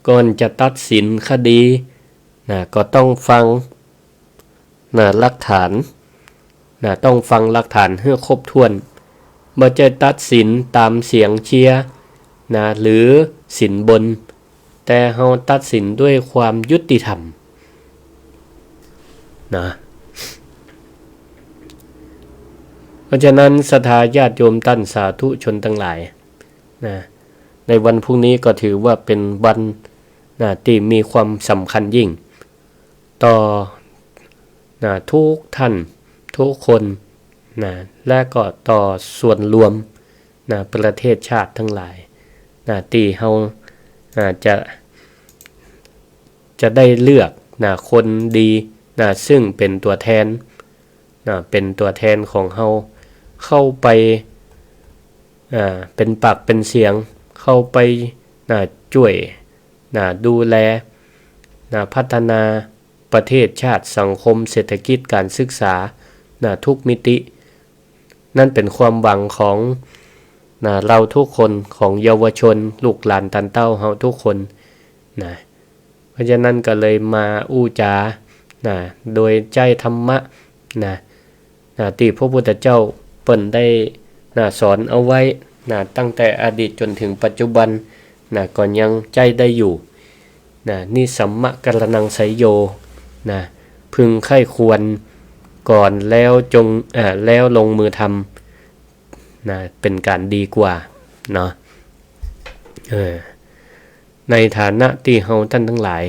ก่อนจะตัดสินคดีก็ต้องฟังหลักฐานต้องฟังหลักฐานให้ครบถ้วนบ่จะตัดสินตามเสียงเชียร์หรือสินบนแต่เฮาตัดสินด้วยความยุติธรรมเพราะฉะนั้นศรัทธาญาติโยมท่านสาธุชนทั้งหลายในวันพรุ่งนี้ก็ถือว่าเป็นวันที่มีความสำคัญยิ่งต่อ ทุกท่านทุกคนและก็ต่อส่วนรวมประเทศชาติทั้งหลายที่เฮาจะได้เลือกคนดีซึ่งเป็นตัวแทนของเฮาเข้าไปเป็นปากเป็นเสียงเข้าไปช่วยดูแลพัฒนาประเทศชาติสังคมเศรษฐกิจการศึกษาทุกมิตินั่นเป็นความหวังของเราทุกคนของเยาวชนลูกหลานตันเต้าเฮาทุกคนเพราะฉะนั้นก็เลยมาอู้จาโดยใจธรรมะที่พระพุทธเจ้าเปิ้นได้สอนเอาไว้ตั้งแต่อดีตจนถึงปัจจุบันก็ยังใจได้อยู่นี่สัมมะกัลนังไสโยพึงไข้ควรก่อนแล้วแล้วลงมือทำเป็นการดีกว่าเนาะในฐานะที่เฮาท่านทั้งหลาย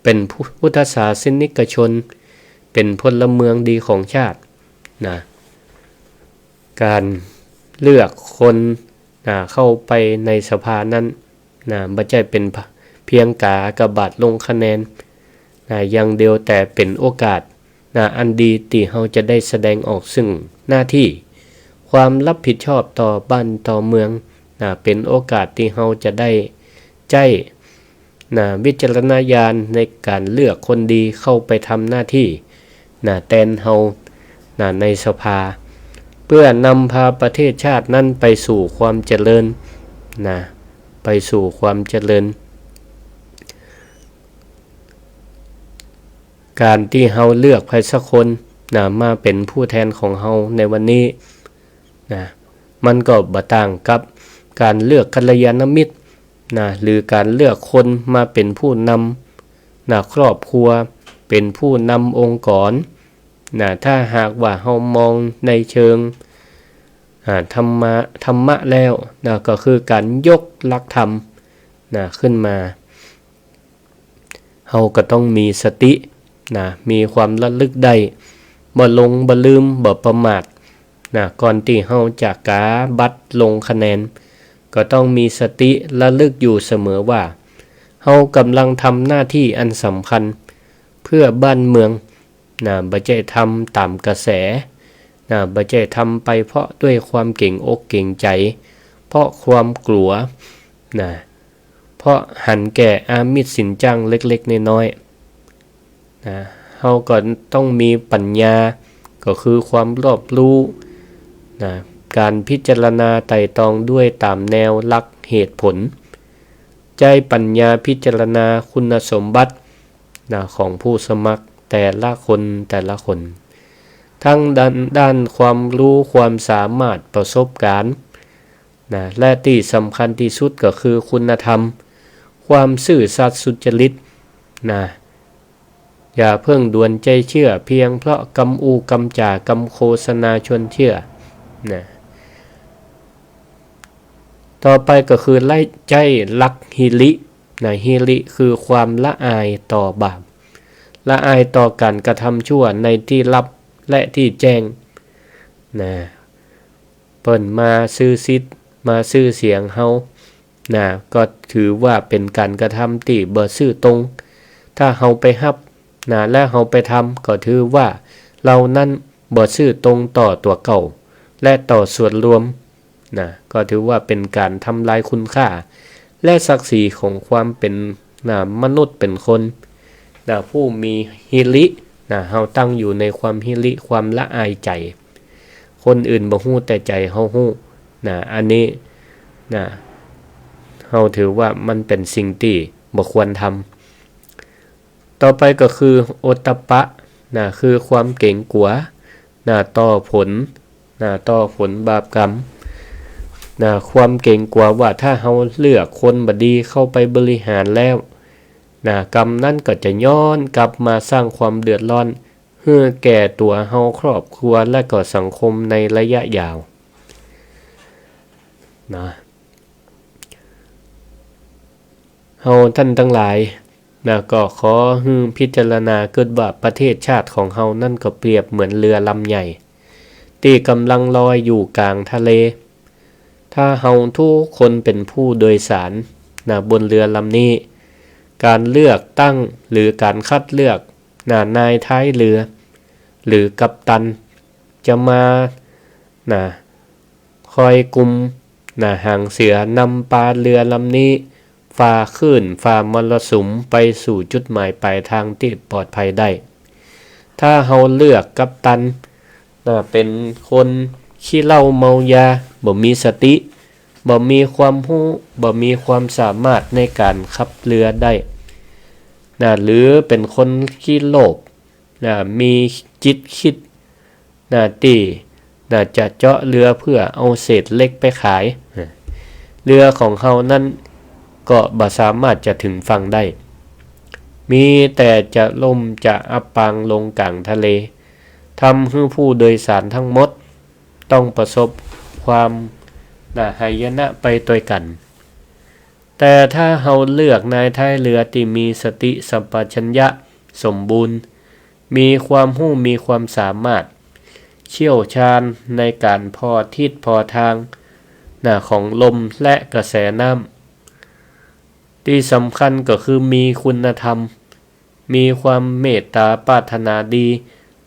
เป็นพุทธศาสนิกชนเป็นพลเมืองดีของชาติการเลือกคนเข้าไปในสภานั้นบ่ใช่เป็นเพียงกากบาทลงคะแนนอย่างเดียวแต่เป็นโอกาสอันดีที่เฮาจะได้แสดงออกซึ่งหน้าที่ความรับผิดชอบต่อบ้านต่อเมืองเป็นโอกาสที่เฮาจะได้ใจวิจารณญาณในการเลือกคนดีเข้าไปทำหน้าที่แทนเฮาในสภาเพื่อนำพาประเทศชาตินั้นไปสู่ความเจริญไปสู่ความเจริญการที่เฮาเลือกใครสักคนมาเป็นผู้แทนของเฮาในวันนี้มันก็บ่ต่างกับการเลือกกัลยาณมิตรหรือการเลือกคนมาเป็นผู้นำครอบครัวเป็นผู้นำองค์กรถ้าหากว่าเฮามองในเชิงธรรมะแล้วก็คือการยกหลักธรรมขึ้นมาเฮาก็ต้องมีสติมีความระลึกได้บ่หลงบ่ลืมบ่ประมาทก่อนที่เฮาจะกาบัตรลงคะแนนก็ต้องมีสติระลึกอยู่เสมอว่าเฮากำลังทำหน้าที่อันสำคัญเพื่อบ้านเมืองบ่ใช่ทำตามกระแสบ่ใช่ทำไปเพราะด้วยความเก่งอกเก่งใจเพราะความกลัวเพราะหันแก่อามิตรสินจังเล็กๆน้อยๆเฮาก็ต้องมีปัญญาก็คือความรอบรู้การพิจารณาไตร่ตรองด้วยตามแนวหลักเหตุผลใจปัญญาพิจารณาคุณสมบัติของผู้สมัครแต่ละคนทั้งด้านความรู้ความสามารถประสบการณ์และที่สำคัญที่สุดก็คือคุณธรรมความซื่อสัตย์สุจริตอย่าเพิ่งด่วนใจเชื่อเพียงเพราะกำจากำโฆษณาชวนเชื่อต่อไปก็คือไล่ใจลักฮิริฮิริคือความละอายต่อบาปละอายต่อการกระทำชั่วในที่ลับและที่แจ้งเปิ้นมาซื้อซิดมาซื้อเสียงเฮาก็ถือว่าเป็นการกระทำที่บ่ซื่อตรงถ้าเฮาไปฮับและเฮาไปทำก็ถือว่าเรานั้นบ่ซื่อตรงต่อตัวเก่าและต่อส่วนรวมก็ถือว่าเป็นการทำลายคุณค่าและศักดิ์ศรีของความเป็นมนุษย์เป็นคนผู้มีฮิริเฮาตั้งอยู่ในความฮิริความละอายใจคนอื่นบ่ฮู้แต่ใจเฮาฮู้อันนี้เฮาถือว่ามันเป็นสิ่งที่บ่ควรทำต่อไปก็คือโอตตัปปะคือความเก่งกลัวต่อผลบาปกรรมความเก่งกลัวว่าถ้าเฮาเลือกคนบ่ดีเข้าไปบริหารแล้วกรรมนั้นก็จะย้อนกลับมาสร้างความเดือดร้อนให้แก่ตัวเฮาครอบครัวและก็สังคมในระยะยาวเฮาท่านทั้งหลาย ก็ขอให้พิจารณาเกิดว่าประเทศชาติของเฮานั่นก็เปรียบเหมือนเรือลำใหญ่ที่กำลังลอยอยู่กลางทะเลถ้าเฮาทุกคนเป็นผู้โดยสารบนเรือลำนี้การเลือกตั้งหรือการคัดเลือกนายท้ายเรือหรือกัปตันจะมาคอยกุมหางเสือนำปลาเรือลำนี้ฝ่าคลื่นฝ่ามรสุมไปสู่จุดหมายปลายทางที่ปลอดภัยได้ถ้าเฮาเลือกกัปตันเป็นคนขี้เหล้าเมายาบ่มีสติบ่มีความรู้บ่มีความสามารถในการขับเรือได้หรือเป็นคนขี้โลภมีจิตคิดที่จะเจาะเรือเพื่อเอาเศษเล็กไปขายเรือของเฮานั้นก็บ่สามารถจะถึงฝั่งได้มีแต่จะล่มจะอับปางลงกลางทะเลทำให้ผู้โดยสารทั้งหมดต้องประสบความหายนะไปด้วยกันแต่ถ้าเฮาเลือกนายท้ายเรือที่มีสติสัมปชัญญะสมบูรณ์มีความรู้มีความสามารถเชี่ยวชาญในการพอทิศพอทางของลมและกระแสน้ำที่สำคัญก็คือมีคุณธรรมมีความเมตตาปรารถนาดี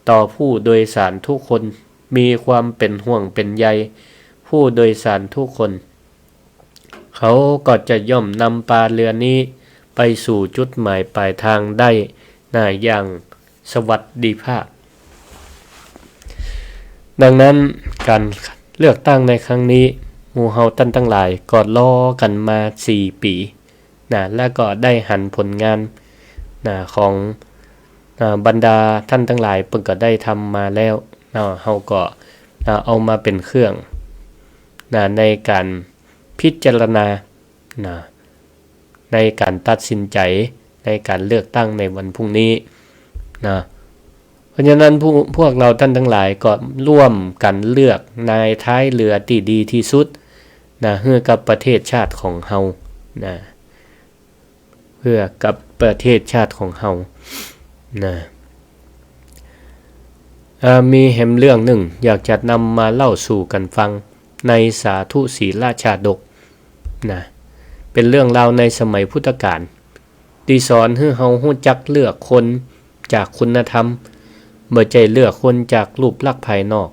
ต่อผู้โดยสารทุกคนมีความเป็นห่วงเป็นใยผู้โดยสารทุกคนเขาก็จะย่อมนำปลาเรือนี้ไปสู่จุดหมายปลายทางได้อย่างสวัสดิภาพดังนั้นการเลือกตั้งในครั้งนี้หมู่เฮาท่านทั้งหลายก็รอกันมา4ปีแล้วก็ได้หันผลงานของบรรดาท่านทั้งหลายเพิ่นก็ได้ทำมาแล้วเฮาก็เอามาเป็นเครื่องในการพิจารณาในการตัดสินใจในการเลือกตั้งในวันพรุ่งนี้เพราะฉะนั้นพวกเราท่านทั้งหลายก็ร่วมกันเลือกนายท้ายเรือที่ดีที่สุดให้กับประเทศชาติของเฮาเพื่อกับประเทศชาติของเฮามีแหมเรื่องหนึ่งอยากจะนำมาเล่าสู่กันฟังในสาธุศีลชาดกเป็นเรื่องราวในสมัยพุทธกาลที่สอนให้เฮารู้จักเลือกคนจากคุณธรรมบ่ใช่เลือกคนจากรูปลักษณ์ภายนอก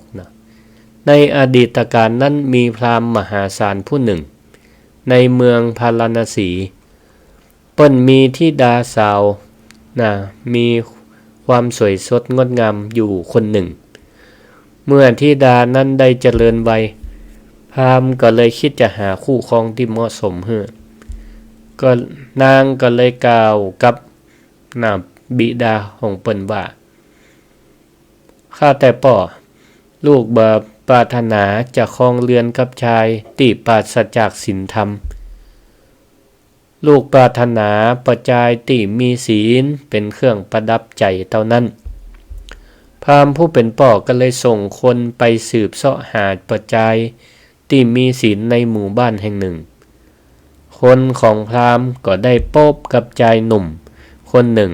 ในอดีตการนั้นมีพราหมณ์มหาศาลผู้หนึ่งในเมืองพาราณสีเปิ้นมีธิดาสาวมีความสวยสดงดงามอยู่คนหนึ่งเมื่อธิดานั้นได้เจริญวัยพราหมณ์ก็เลยคิดจะหาคู่ครองที่เหมาะสมให้ก็นางก็เลยกล่าวกับบิดาของเปิ้นว่าข้าแต่ป่อลูกบ่ปรารถนาจะครองเรือนกับชายที่ปราศจากศีลธรรมลูกปรารถนาประจายที่มีศีลเป็นเครื่องประดับใจเท่านั้นพราหมณ์ผู้เป็นป่อก็เลยส่งคนไปสืบเสาะหาประจายที่มีศีลในหมู่บ้านแห่งหนึ่งคนของพราหมณ์ก็ได้พบกับชายหนุ่มคนหนึ่ง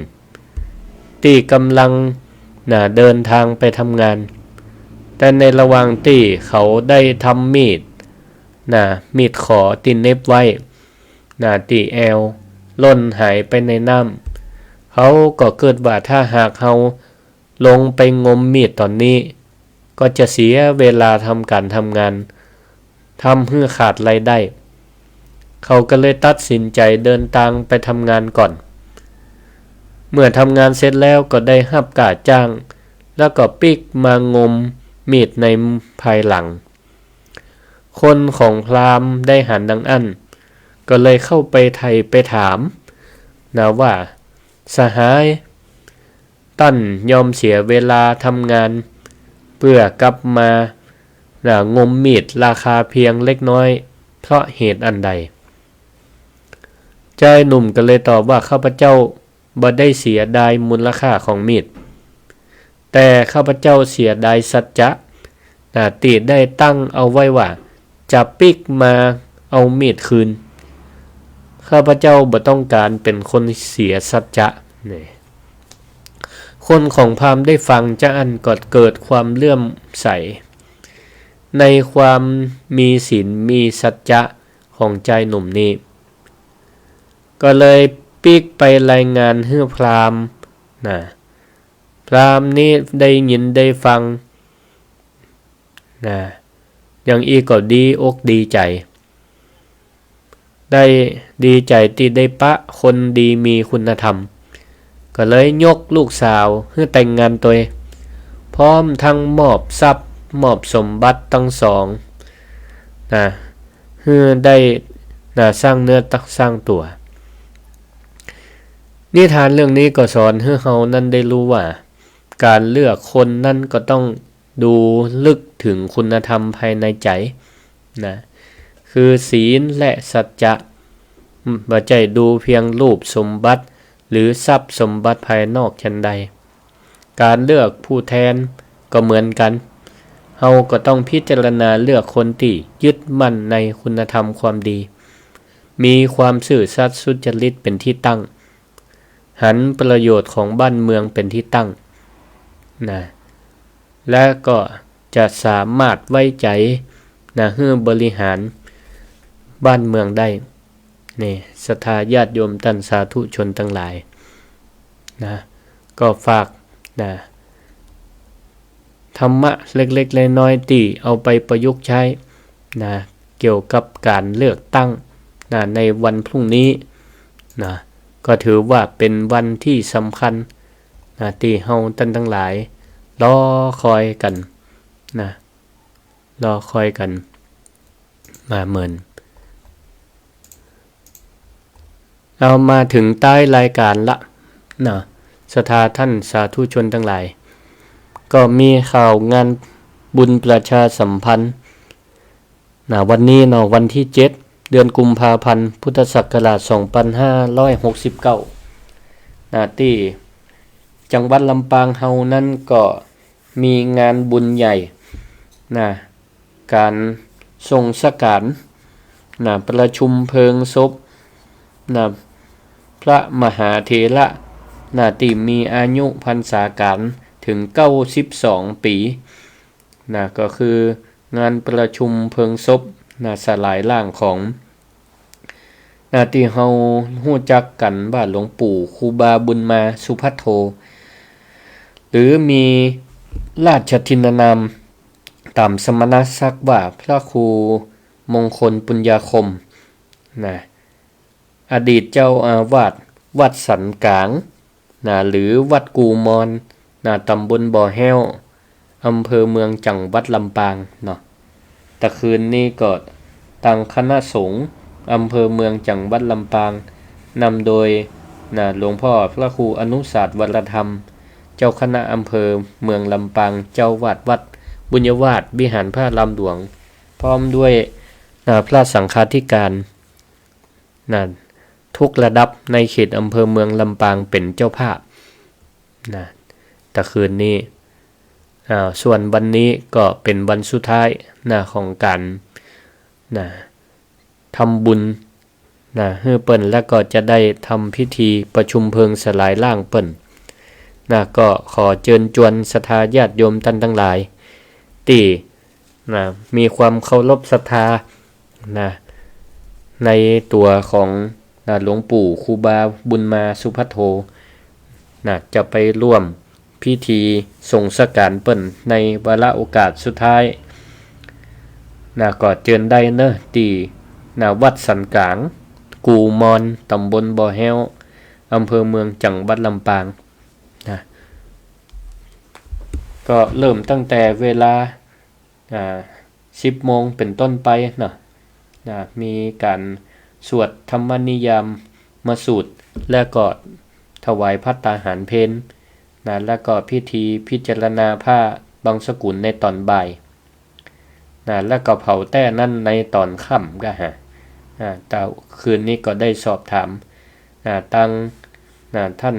ที่กำลังเดินทางไปทำงานแต่ในระหว่างที่เขาได้ทำมีดขอที่เน็บไว้ที่แอวล่นหายไปในน้ำเขาก็เกิดว่าถ้าหากเขาลงไปงมมีดตอนนี้ก็จะเสียเวลาทำการทำงานทำให้ขาดรายได้เขาก็เลยตัดสินใจเดินทางไปทำงานก่อนเมื่อทำงานเสร็จแล้วก็ได้รับการจ้างแล้วก็ปิกมางมมีดในภายหลังคนของพราหมณ์ได้หันดังอั้นก็เลยเข้าไปไถ่ไปถามว่าสหายตั้นยอมเสียเวลาทำงานเพื่อกลับมางมมีดราคาเพียงเล็กน้อยเพราะเหตุอันใดชายหนุ่มก็เลยตอบว่าข้าพเจ้าบ่ได้เสียดายมูลค่าของมีดแต่ข้าพเจ้าเสียดายสัจจะที่ได้ตั้งเอาไว้ว่าจะปิกมาเอามีดคืน ข้าพเจ้าบ่ต้องการเป็นคนเสียสัจจะนี่คนของพราหมณ์ได้ฟังจะอันก็เกิดความเลื่อมใสในความมีศีลมีสัจจะของใจหนุ่มนี้ก็เลยปีกไปรายงานให้พราหมณ์พราหมณ์นี้ได้ยินได้ฟังอย่างอีกก็ดีอกดีใจได้ดีใจที่ได้ปะคนดีมีคุณธรรมก็เลยยกลูกสาวให้แต่งงานตัวพร้อมทั้งมอบทรัพย์มอบสมบัติทั้งสองให้ได้สร้างเนื้อสร้างตัวนิทานเรื่องนี้ก็สอนให้เรานั้นได้รู้ว่าการเลือกคนนั้นก็ต้องดูลึกถึงคุณธรรมภายในใจคือศีลและสัจจะบ่ใช่ดูเพียงรูปสมบัติหรือทรัพย์สมบัติภายนอกฉันใดการเลือกผู้แทนก็เหมือนกันเราก็ต้องพิจารณาเลือกคนที่ยึดมั่นในคุณธรรมความดีมีความซื่อสัตย์สุจริตเป็นที่ตั้งหันประโยชน์ของบ้านเมืองเป็นที่ตั้งและก็จะสามารถไว้ใจให้บริหารบ้านเมืองได้นี่ศรัทธาญาติโยมท่านสาธุชนทั้งหลายก็ฝากธรรมะเล็กๆน้อยๆที่เอาไปประยุกต์ใช้เกี่ยวกับการเลือกตั้งในวันพรุ่งนี้ก็ถือว่าเป็นวันที่สำคัญที่เฮาท่านทั้งหลายรอคอยกันรอคอยกันมาเหมือนเรามาถึงใต้รายการละศรัทธาท่านสาธุชนทั้งหลายก็มีข่าวงานบุญประชาสัมพันธ์วันนี้วันที่7เดือนกุมภาพันธ์พุทธศักราช2569ที่จังหวัดลำปางเฮานั้นก็มีงานบุญใหญ่การทรงสการประชุมเพลิงศพพระมหาเถระที่มีอายุพรรษาการถึง92ปีก็คืองานประชุมเพลิงศพสลายร่างของที่เฮาฮู้จักกันว่าหลวงปู่ครูบาบุญมาสุภัทโธหรือมีราชทินนามตามสมณศักดิ์ว่าพระครูมงคลปุญญาคมอดีตเจ้าอาวาสวัดสันกลางหรือวัดกูมอนตำบลบ่อแห้วอำเภอเมืองจังหวัดลำปางแต่คืนนี้ก็ตั้งคณะสงฆ์อำเภอเมืองจังหวัดลำปางนำโดยหลวงพ่อพระครูอนุสาสวรธรรมเจ้าคณะอำเภอเมืองลำปางเจ้าวาดวัดบุญยวาสวิหารพระลำหลวงพร้อมด้วยพระสังฆาธิการทุกระดับในเขตอำเภอเมืองลำปางเป็นเจ้าภาพแต่คืนนี้ส่วนวันนี้ก็เป็นวันสุดท้ายของการทำบุญให้เปิ้นแล้วก็จะได้ทำพิธีประชุมเพลิงสลายร่างเปิ้นก็ขอเชิญชวนศรัทธาญาติโยมท่านทั้งหลายที่มีความเคารพศรัทธาในตัวของหลวงปู่ครูบาบุญมาสุภัทโธจะไปร่วมพิธีส่งสการเปิ้นในวาระโอกาสสุดท้ายก็เชิญได้ที่วัดสันกลางกูมอนตำบลบ่อแห้วอำเภอเมืองจังหวัดลำปางก็เริ่มตั้งแต่เวลา10 โมงเป็นต้นไปมีการสวดธรรมนิยามมาสูตรและก็ถวายภัตตาหารเพลแล้วก็พิธีพิจารณาผ้าบางสกุลในตอนบ่ายแล้วก็เผาแต้นั่นในตอนค่ำก็แต่คืนนี้ก็ได้สอบถามตั้งท่าน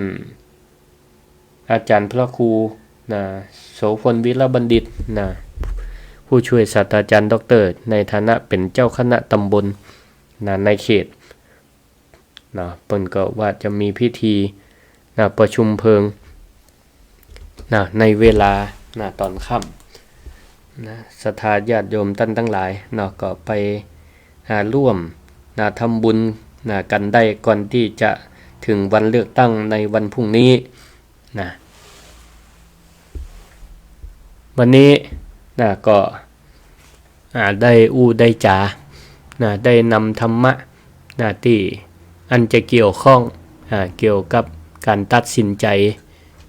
อาจารย์พระครูโสพลวิรบัณฑิตผู้ช่วยศาสตราจารย์ดร.ในฐานะเป็นเจ้าคณะตำบลในเขต นะเปิ้นก็ว่าจะมีพิธีนะประชุมเพลิงนะในเวลานะตอนค่ำนะศรัทธาญาติโยมท่านทั้งหลายนะก็ไปร่วมนะทำบุญนะกันได้ก่อนที่จะถึงวันเลือกตั้งในวันพรุ่งนี้นะวันนี้นะก็ได้ได้จานะได้นำธรรมะนะที่อันจะเกี่ยวข้องเกี่ยวกับการตัดสินใจ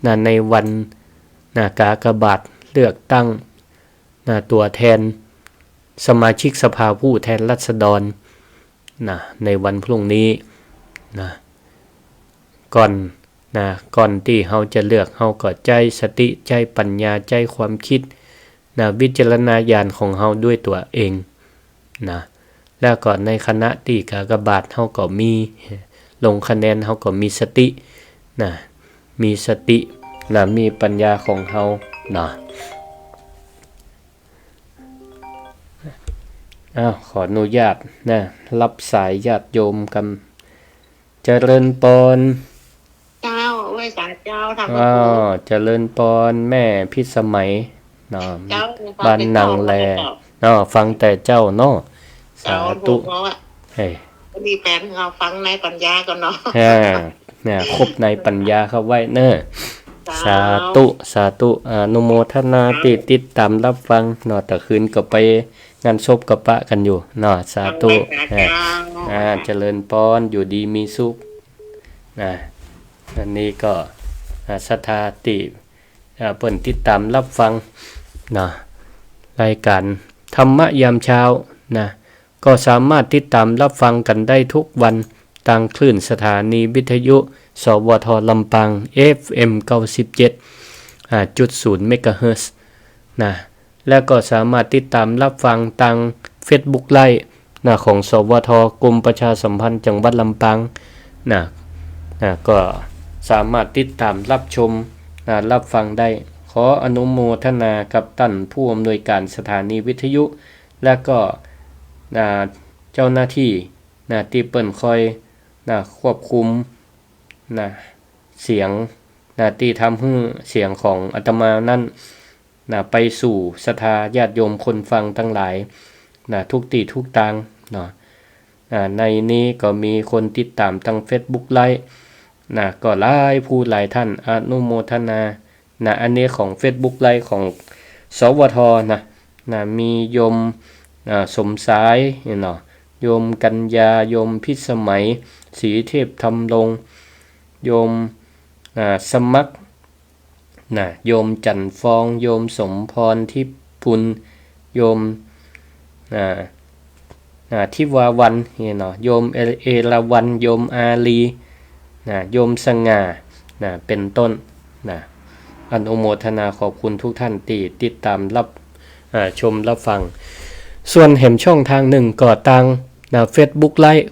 นะในวันนะกากบาทเลือกตั้งนะตัวแทนสมาชิกสภาผู้แทนราษฎรนะในวันพรุ่งนี้นะก่อนที่เราจะเลือกเราก็ใจสติใจปัญญาใจความคิดนะวิจารณญาณของเราด้วยตัวเองนะแล้วก็ในคณะที่กากบาทเราก็มีลงคะแนนเราก็มีสตินะมีสตินะมีปัญญาของเรานะขออนุญาตนะรับสายญาติโยมกันเจริญปอนเจ้าไว้สาเจ้าทำเจริญปอนแม่พิสมัยเนาะบ้านนางแลฟังแต่เจ้าเนาะสาธุเฮ้ยดีแฟนเราฟังในปัญญาก่อนเนาะเนี่ยครบในปัญญาเข้าไว้เนอะสาธุอนุโมทนาติดตามรับฟังเนาะแต่คืนก็ไปงานศพกับปะกันอยู่เนาะสาธุเจริญปอนอยู่ดีมีสุขอันนี้ก็ศรัทธาติเปิ่นติดตามรับฟังนะรายการธรรมะยามเช้านะก็สามารถติดตามรับฟังกันได้ทุกวันทางคลื่นสถานีวิทยุสวทลำปาง FM 97.0 เมกะเฮิรตซ์นะแล้วก็สามารถติดตามรับฟังทาง Facebook Live นะของสวทกรมประชาสัมพันธ์จังหวัดลำปางนะก็สามารถติดตามรับชมรับฟังได้ขออนุโมทนากับท่านผู้อำนวยการสถานีวิทยุและก็เจ้าหน้าที่ที่เปิ้นคอยควบคุมเสียงที่ทำให้เสียงของอาตมานั้นไปสู่ศรัทธาญาติโยมคนฟังทั้งหลายทุกที่ทุกทางในนี้ก็มีคนติดตามทาง Facebook Live ก็หลายผู้หลายท่านอนุโมทนาอันนี้ของ Facebook Live ของสวทมีโยมสมสายโยมกัญญาโยมพิสมัยศรีเทพธรรมลงโยมสมัครโยมจันฟองโยมสมพรทิพุนโยมทิวาวันโยมเอราวันโยมอาลีโยมสง่าเป็นต้นอนุโมทนาขอบคุณทุกท่านที่ติดตามรับชมรับฟังส่วนเห็นช่องทางหนึ่งก็ทาง Facebook Live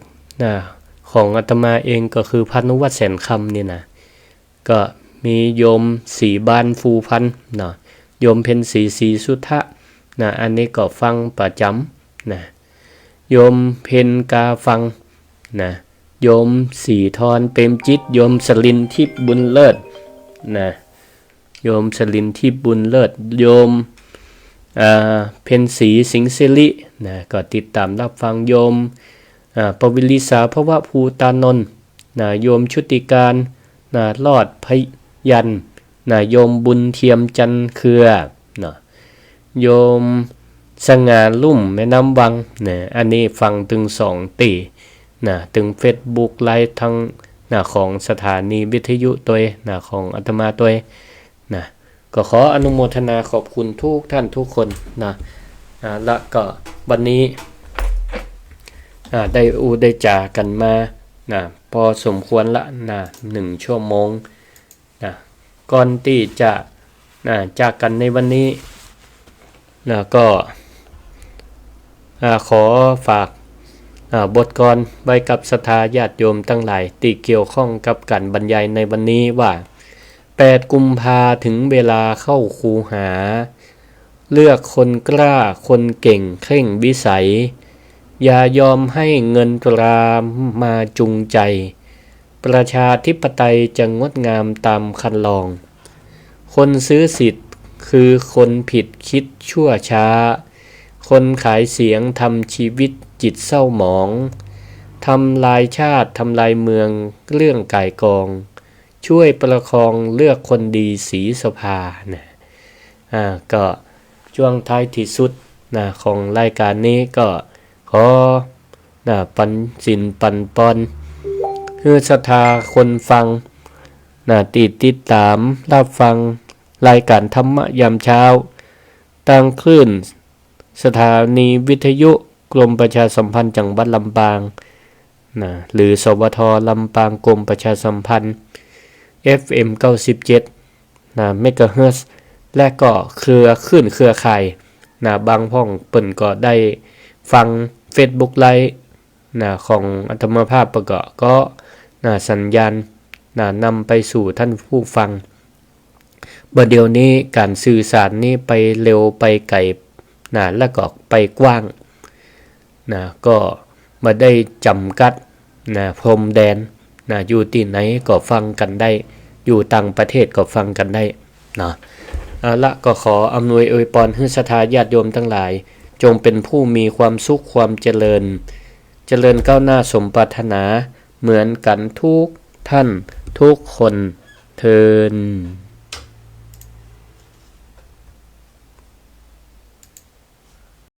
ของอาตมาเองก็คือพานุวัฒน์แสนคำนี่นะก็มีโยมสีบานฟูพันโยมเพ็ญศรีสุทธะอันนี้ก็ฟังประจำโยมเพ็ญกาฟังโยมสีทรเปรมจิตโยมสลินทิพย์บุญเลิศโยมสลินทิพย์บุญเลิศโยมเพ็ญศรีสิงห์สิริก็ติดตามรับฟังโยมปวิลิสาภวะภูตานนท์โยมชุติการรอดพยัญโยมบุญเทียมจันเครือโยมสง่าลุ่มแม่น้ำวังอันนี้ฟังถึง2ตีถึง Facebook Live ทั้งของสถานีวิทยุตัวของอาตมาตัวก็ขออนุโมทนาขอบคุณทุกท่านทุกคนและก็วันนี้ได้จากันมาพอสมควรละ1 ชั่วโมงก่อนที่จะจากกันในวันนี้ก็ขอฝากบทกลอนไว้กับศรัทธาญาติโยมทั้งหลายที่เกี่ยวข้องกับการบรรยายในวันนี้ว่า8 กุมภาถึงเวลาเข้าคูหาเลือกคนกล้าคนเก่งเคร่งวิสัยอย่ายอมให้เงินตรามาจูงใจ ประชาธิปไตยจะงดงามตามคันลองคนซื้อสิทธิ์คือคนผิดคิดชั่วช้าคนขายเสียงทำชีวิตจิตเศร้าหมองทำลายชาติทำลายเมืองเรื่องก่ายกองช่วยประคองเลือกคนดีศรีสภานะก็ช่วงท้ายที่สุดนะของรายการนี้ก็ขอปันสินปันปอนคือศรัทธาคนฟังติดตามรับฟังรายการธรรมะยามเช้าตั้งคลื่นสถานีวิทยุกรมประชาสัมพันธ์จังหวัดลำปางหรือสวทลำปางกรมประชาสัมพันธ์ FM 97เมกะเฮิรตซ์และก็เครือข่ายบางพ่องเปิ่นก็ได้ฟัง Facebook ไลฟ์ของอัตมาภาพประกอบก็สัญญาณนำไปสู่ท่านผู้ฟังบัดเดี๋ยวนี้การสื่อสารนี้ไปเร็วไปไกลแล้วก็ไปกว้างก็มาได้จำกัดพรมแดนอยู่ที่ไหนก็ฟังกันได้อยู่ต่างประเทศก็ฟังกันได้ละก็ขออำนวยอวยพรให้ศรัทธาญาติโยมทั้งหลายจงเป็นผู้มีความสุขความเจริญก้าวหน้าสมปรารถนาเหมือนกันทุกท่านทุกคนเทอญ